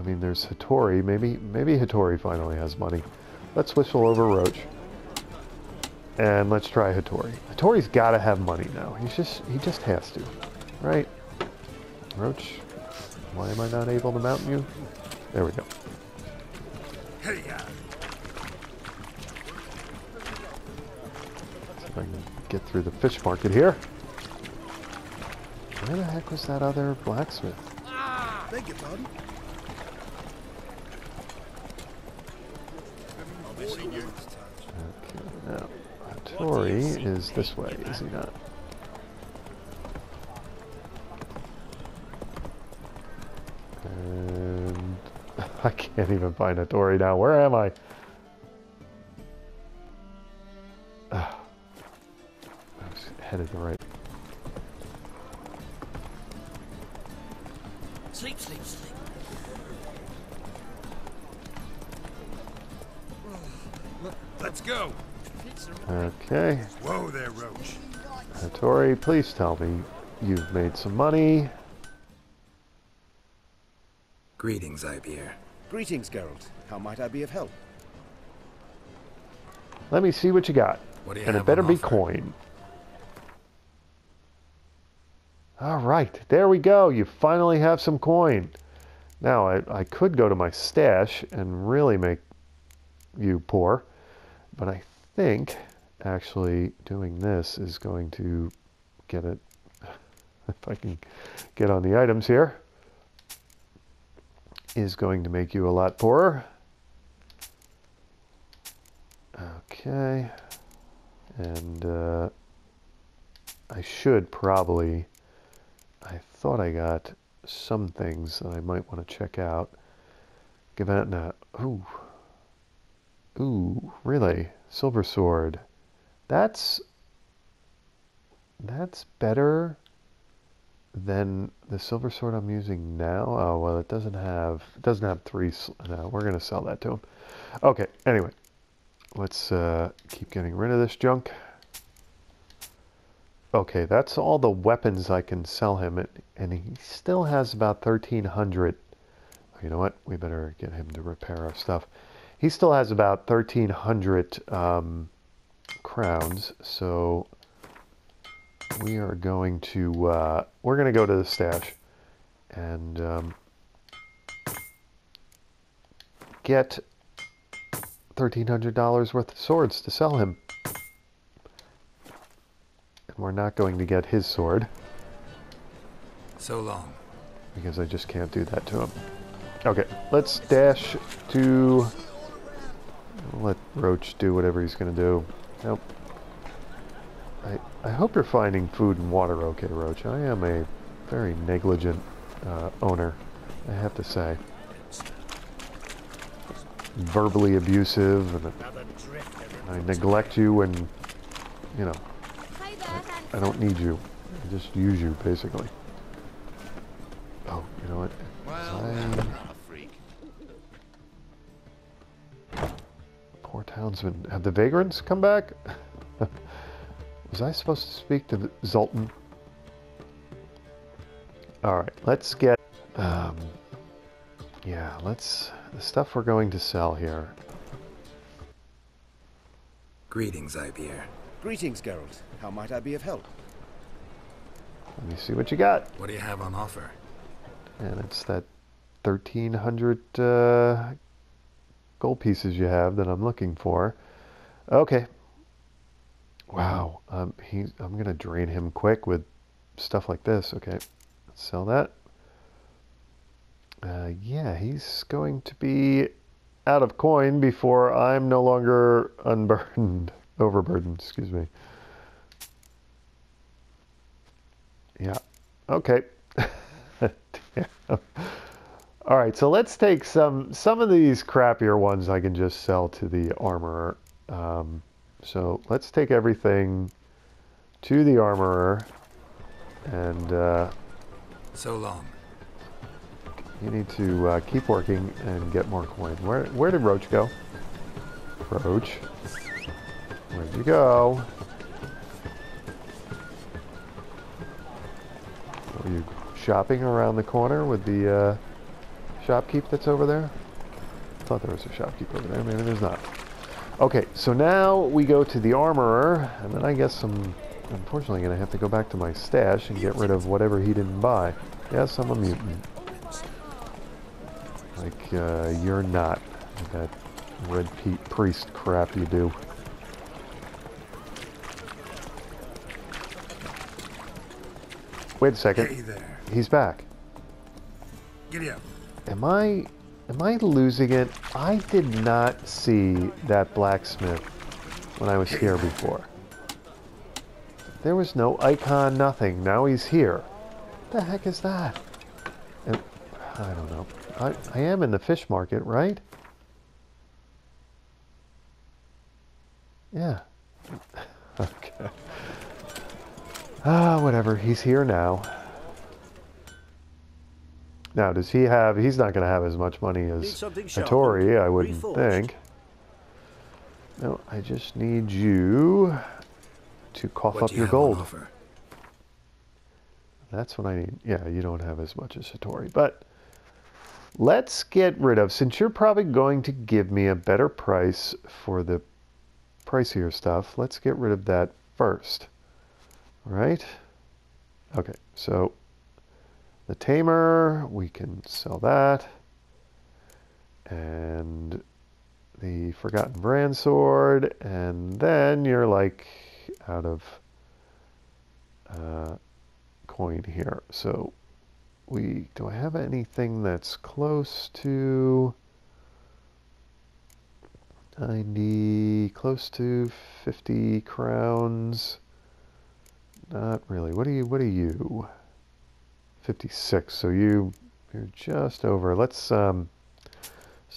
mean, there's Hattori. Maybe Hattori finally has money. Let's whistle over Roach. And let's try Hattori. Hattori's got to have money now. He just has to. Right? Roach, why am I not able to mount you? There we go. Hey, yeah. If I can get through the fish market here. Where the heck was that other blacksmith? Beg your pardon? Okay, now, Hattori is this way, is he not? And I can't even find Hattori now. Where am I? I was headed the right. Sleep, sleep, sleep. Let's go. Okay. Whoa there, Roach. Hattori, please tell me you've made some money. Greetings, Ibier. Greetings, Geralt. How might I be of help? Let me see what you got. What do you And it have better on be offer? coin. Alright, there we go. You finally have some coin. Now, I could go to my stash and really make you poor. But I think actually doing this is going to get it. If I can get on the items here. Is going to make you a lot poorer. Okay. And I should probably, I thought I got some things that I might want to check out. Give that a, ooh, really? Silver sword. That's better than the silver sword I'm using now. Oh, well, it doesn't have three. No, we're going to sell that to him. Okay, anyway. Let's keep getting rid of this junk. Okay, that's all the weapons I can sell him, and he still has about 1,300. You know what? We better get him to repair our stuff. He still has about 1,300 crowns, so we are going to go to the stash and get $1,300 worth of swords to sell him. And we're not going to get his sword. So long. Because I just can't do that to him. Okay, let's dash to... Let Roach do whatever he's going to do. Nope. I hope you're finding food and water okay, Roach. I am a very negligent owner, I have to say. Verbally abusive, and I neglect you, and you know, I don't need you. I just use you, basically. Oh, you know what? Poor townsman. Have the vagrants come back? Was I supposed to speak to the Zoltan? Alright, let's get... yeah, let's... The stuff we're going to sell here. Greetings, Ibier. Greetings, Geralt. How might I be of help? Let me see what you got. What do you have on offer? And it's that 1,300 gold pieces you have that I'm looking for. Okay. Wow. I'm going to drain him quick with stuff like this. Okay. Let's sell that. Yeah, he's going to be out of coin before I'm no longer unburdened. Overburdened, excuse me. Yeah. Okay. All right, so let's take some of these crappier ones I can just sell to the armorer. So let's take everything to the armorer, and so long. You need to keep working and get more coin. Where did Roach go? Roach, where'd you go? Are you shopping around the corner with the shopkeep that's over there? I thought there was a shopkeep over there. Maybe there's not. Okay, so now we go to the armorer, and then I guess I'm unfortunately going to have to go back to my stash and get rid of whatever he didn't buy. Yes, I'm a mutant. Like, you're not. That red priest crap you do. Wait a second. Hey there. He's back. Giddy up. Am I losing it? I did not see that blacksmith when I was here before. There was no icon, nothing. Now he's here. What the heck is that? And, I don't know. I am in the fish market, right? Yeah. Okay. Whatever. He's here now. Now, does he have... He's not going to have as much money as Hattori, I wouldn't think. No, I just need you to cough up your gold. That's what I need. Yeah, you don't have as much as Hattori. But let's get rid of... Since you're probably going to give me a better price for the pricier stuff, let's get rid of that first. Right? Okay, so the tamer, we can sell that. And the Forgotten Brand Sword, and then you're like out of coin here. So do I have anything that's close to 90, close to 50 crowns? Not really. What are you? 56. So you're just over. Let's sell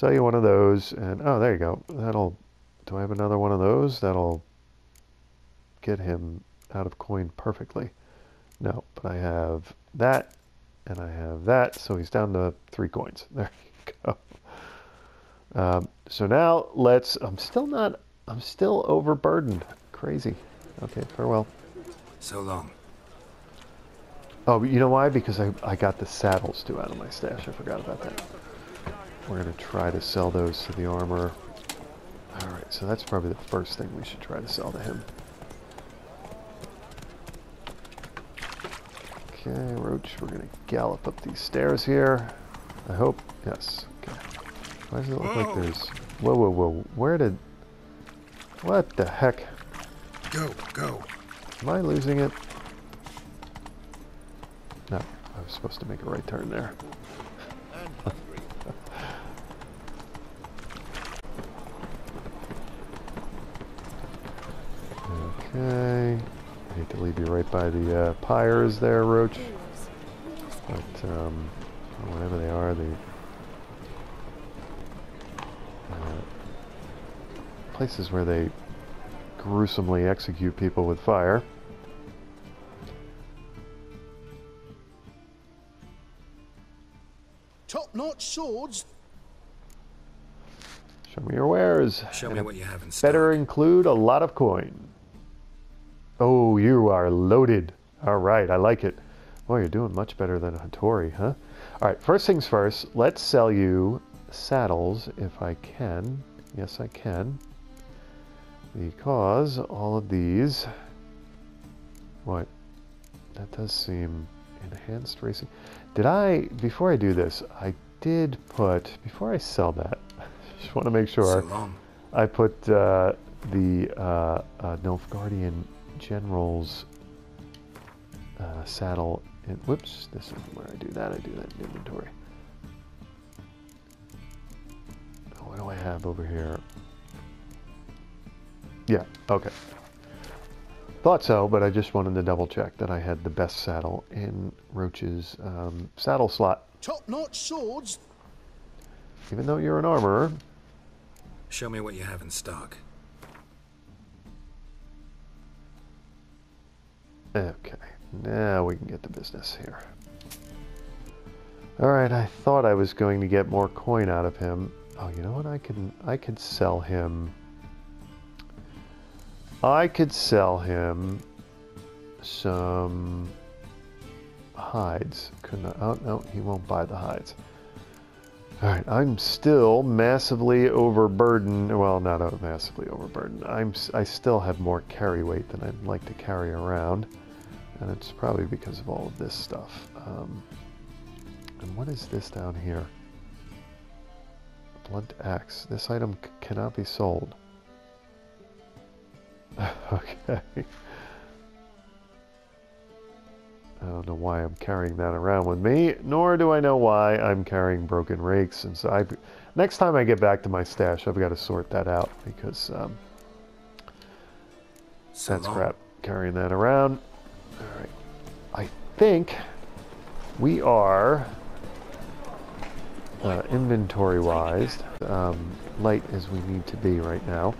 you one of those, and oh, there you go. Do I have another one of those? That'll get him out of coin perfectly. No, but I have that, and I have that, so he's down to 3 coins. There you go. So now I'm still overburdened. Crazy. Okay, farewell. So long. Oh, you know why? Because I got the saddles too out of my stash. I forgot about that. We're going to try to sell those to the armor. Alright, so that's probably the first thing we should try to sell to him. Okay, Roach, we're going to gallop up these stairs here. I hope. Yes. Okay. Why does it look like there's... Whoa, whoa, whoa. What the heck? Go. Am I losing it? No, I was supposed to make a right turn there. Okay. I hate to leave you right by the pyres there, Roach. But whatever they are, the places where they gruesomely execute people with fire. Top-notch swords. Show me your wares. Show me what you have in stock. Better include a lot of coin. Oh, you are loaded. All right, I like it. Well, you're doing much better than Hattori, huh? All right, first things first, let's sell you saddles if I can. Yes, I can. Because all of these... What? That does seem enhanced racing. Did I, before I do this, I did put, before I sell that, just want to make sure, So long. I put the Nilfgaardian General's saddle in, whoops, this is where I do that in inventory. What do I have over here? Yeah, okay. Thought so, but I just wanted to double check that I had the best saddle in Roach's saddle slot. Top-notch swords. Even though you're an armorer. Show me what you have in stock. Okay, now we can get to business here. Alright, I thought I was going to get more coin out of him. Oh, you know what? I could sell him. I could sell him some hides. Couldn't I? Oh, no, he won't buy the hides. Alright, I'm still massively overburdened. Well, not massively overburdened. I still have more carry weight than I'd like to carry around. And it's probably because of all of this stuff. And what is this down here? Blunt axe. This item cannot be sold. Okay. I don't know why I'm carrying that around with me, nor do I know why I'm carrying broken rakes. And so next time I get back to my stash, I've got to sort that out because that's crap, carrying that around. All right. I think we are inventory-wise light as we need to be right now.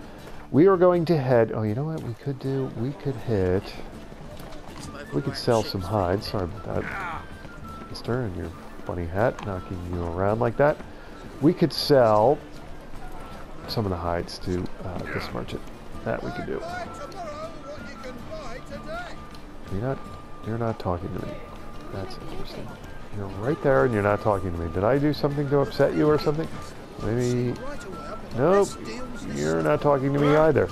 We are going to head... Oh, you know what we could do? We could hit... We could sell some hides. Sorry about that, mister, and your funny hat knocking you around like that. We could sell some of the hides to this merchant. That we could do. You're not talking to me. That's interesting. You're right there and you're not talking to me. Did I do something to upset you or something? Maybe... Nope. You're not talking to me either.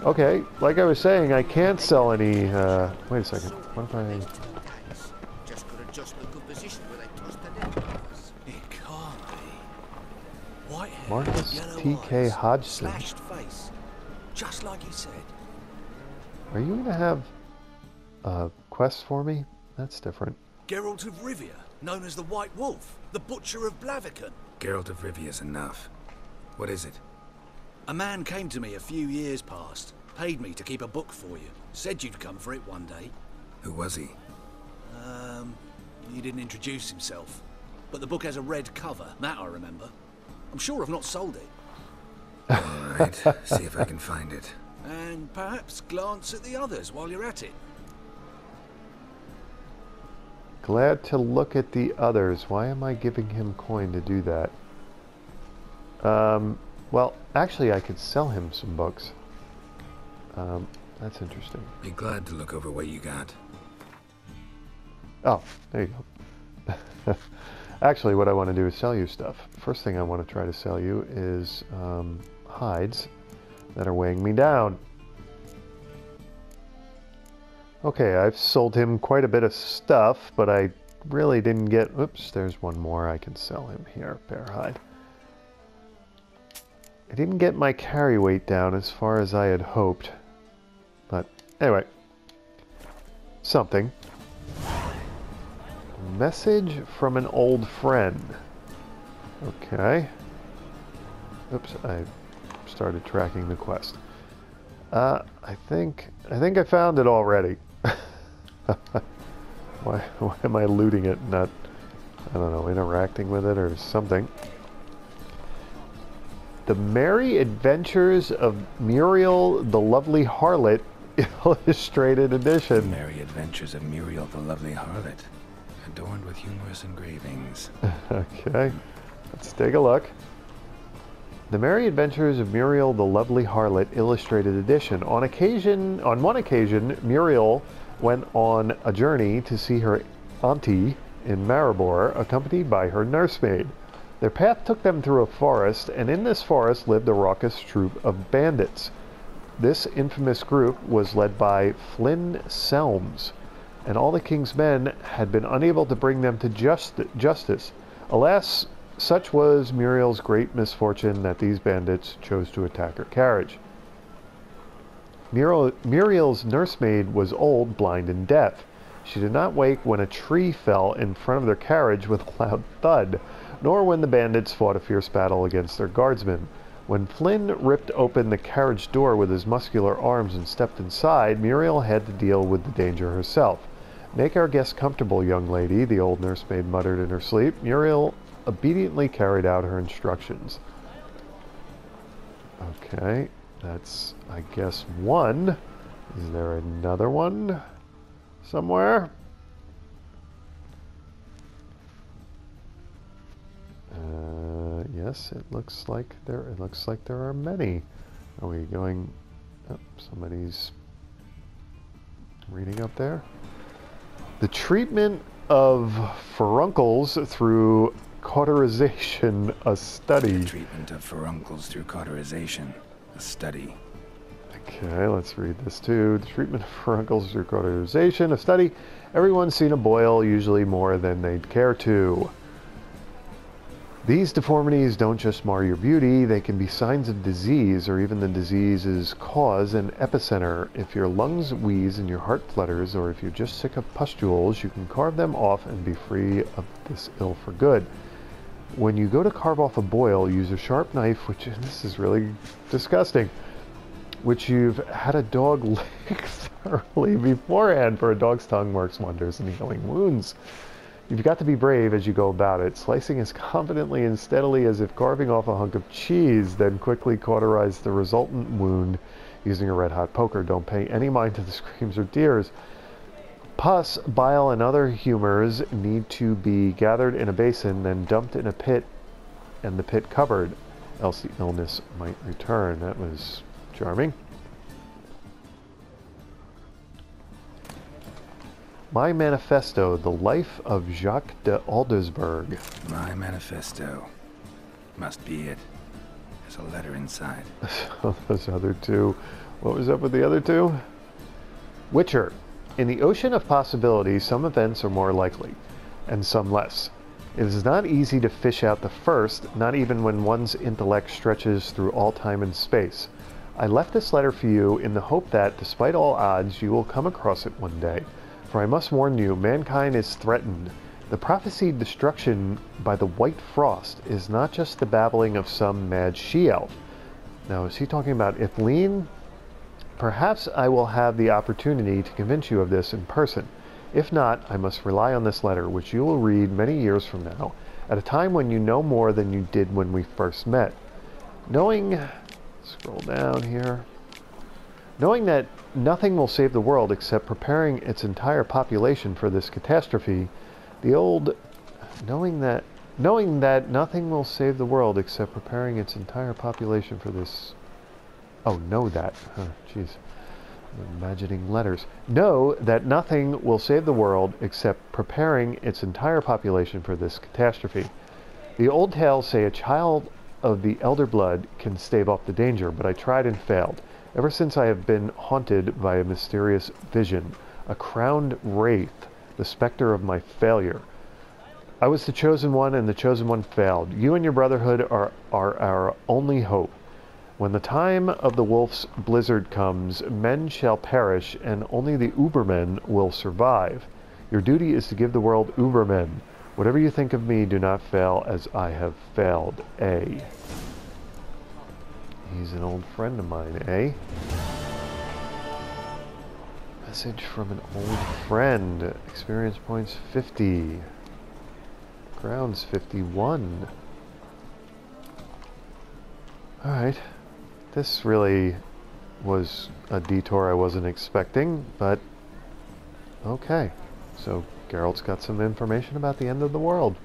Okay, like I was saying, I can't sell any, wait a second. What if I... Just could adjust the good position where they tossed the net. It can't be. White hair, Marcus yellow T.K. eyes, Hodgson. slashed face. Just like he said. Are you going to have a quest for me? That's different. Geralt of Rivia, known as the White Wolf, the Butcher of Blaviken. Geralt of Rivia's enough. What is it? A man came to me a few years past, paid me to keep a book for you. Said you'd come for it one day. Who was he? He didn't introduce himself. But the book has a red cover, that I remember. I'm sure I've not sold it. Alright, see if I can find it. And perhaps glance at the others while you're at it. Glad to look at the others. Why am I giving him coin to do that? Well, actually I could sell him some books. That's interesting. Be glad to look over what you got. Oh, there you go. Actually, what I want to do is sell you stuff. First thing I want to try to sell you is hides that are weighing me down. Okay, I've sold him quite a bit of stuff, but I really didn't get... Oops, there's one more I can sell him here, bear hide. I didn't get my carry weight down as far as I had hoped. But anyway, something. Message from an old friend. Okay. Oops, I started tracking the quest. I think I found it already. Why am I looting it, not, I don't know, interacting with it or something? The Merry Adventures of Muriel the Lovely Harlot Illustrated Edition. The Merry Adventures of Muriel the Lovely Harlot, adorned with humorous engravings. Okay, let's take a look. The Merry Adventures of Muriel the Lovely Harlot Illustrated Edition. On one occasion, Muriel went on a journey to see her auntie in Maribor, accompanied by her nursemaid. Their path took them through a forest, and in this forest lived a raucous troop of bandits. This infamous group was led by Flynn Selms, and all the king's men had been unable to bring them to justice. Alas, such was Muriel's great misfortune that these bandits chose to attack her carriage. Muriel's nursemaid was old, blind, and deaf. She did not wake when a tree fell in front of their carriage with a loud thud, nor when the bandits fought a fierce battle against their guardsmen. When Flynn ripped open the carriage door with his muscular arms and stepped inside, Muriel had to deal with the danger herself. "Make our guest comfortable, young lady," the old nursemaid muttered in her sleep. Muriel obediently carried out her instructions. Okay, that's, I guess, one. Is there another one somewhere? Yes, it looks like there are many. Are we going? Oh, somebody's reading up there. The treatment of furuncles through cauterization, a study. The treatment of furuncles through cauterization, a study. Okay, let's read this too. The treatment of furuncles through cauterization, a study. Everyone's seen a boil, usually more than they'd care to. These deformities don't just mar your beauty, they can be signs of disease, or even the disease's cause and epicenter. If your lungs wheeze and your heart flutters, or if you're just sick of pustules, you can carve them off and be free of this ill for good. When you go to carve off a boil, use a sharp knife, which, this is really disgusting, which you've had a dog lick thoroughly beforehand, for a dog's tongue works wonders in healing wounds. You've got to be brave as you go about it, slicing as confidently and steadily as if carving off a hunk of cheese, then quickly cauterize the resultant wound using a red-hot poker. Don't pay any mind to the screams or tears. Pus, bile, and other humors need to be gathered in a basin, then dumped in a pit, and the pit covered, else the illness might return. That was charming. My Manifesto, The Life of Jacques de Aldersberg. My manifesto. Must be it. There's a letter inside. So those other two. What was up with the other two? Witcher. In the ocean of possibilities, some events are more likely, and some less. It is not easy to fish out the first, not even when one's intellect stretches through all time and space. I left this letter for you in the hope that, despite all odds, you will come across it one day. For I must warn you, mankind is threatened. The prophesied destruction by the White Frost is not just the babbling of some mad she-elf. Now, is he talking about Ithleen? Perhaps I will have the opportunity to convince you of this in person. If not, I must rely on this letter, which you will read many years from now, at a time when you know more than you did when we first met. Scroll down here. Knowing that nothing will save the world except preparing its entire population for this catastrophe, knowing that nothing will save the world except preparing its entire population for this. Oh, know that. Jeez. I'm imagining letters. Know that nothing will save the world except preparing its entire population for this catastrophe. The old tales say a child of the elder blood can stave off the danger, but I tried and failed. Ever since I have been haunted by a mysterious vision, a crowned wraith, the specter of my failure. I was the chosen one, and the chosen one failed. You and your brotherhood are our only hope. When the time of the wolf's blizzard comes, men shall perish, and only the Ubermen will survive. Your duty is to give the world Ubermen. Whatever you think of me, do not fail as I have failed. A. He's an old friend of mine, eh? Message from an old friend. Experience points 50. Grounds 51. Alright. This really was a detour I wasn't expecting, but okay. So Geralt's got some information about the end of the world.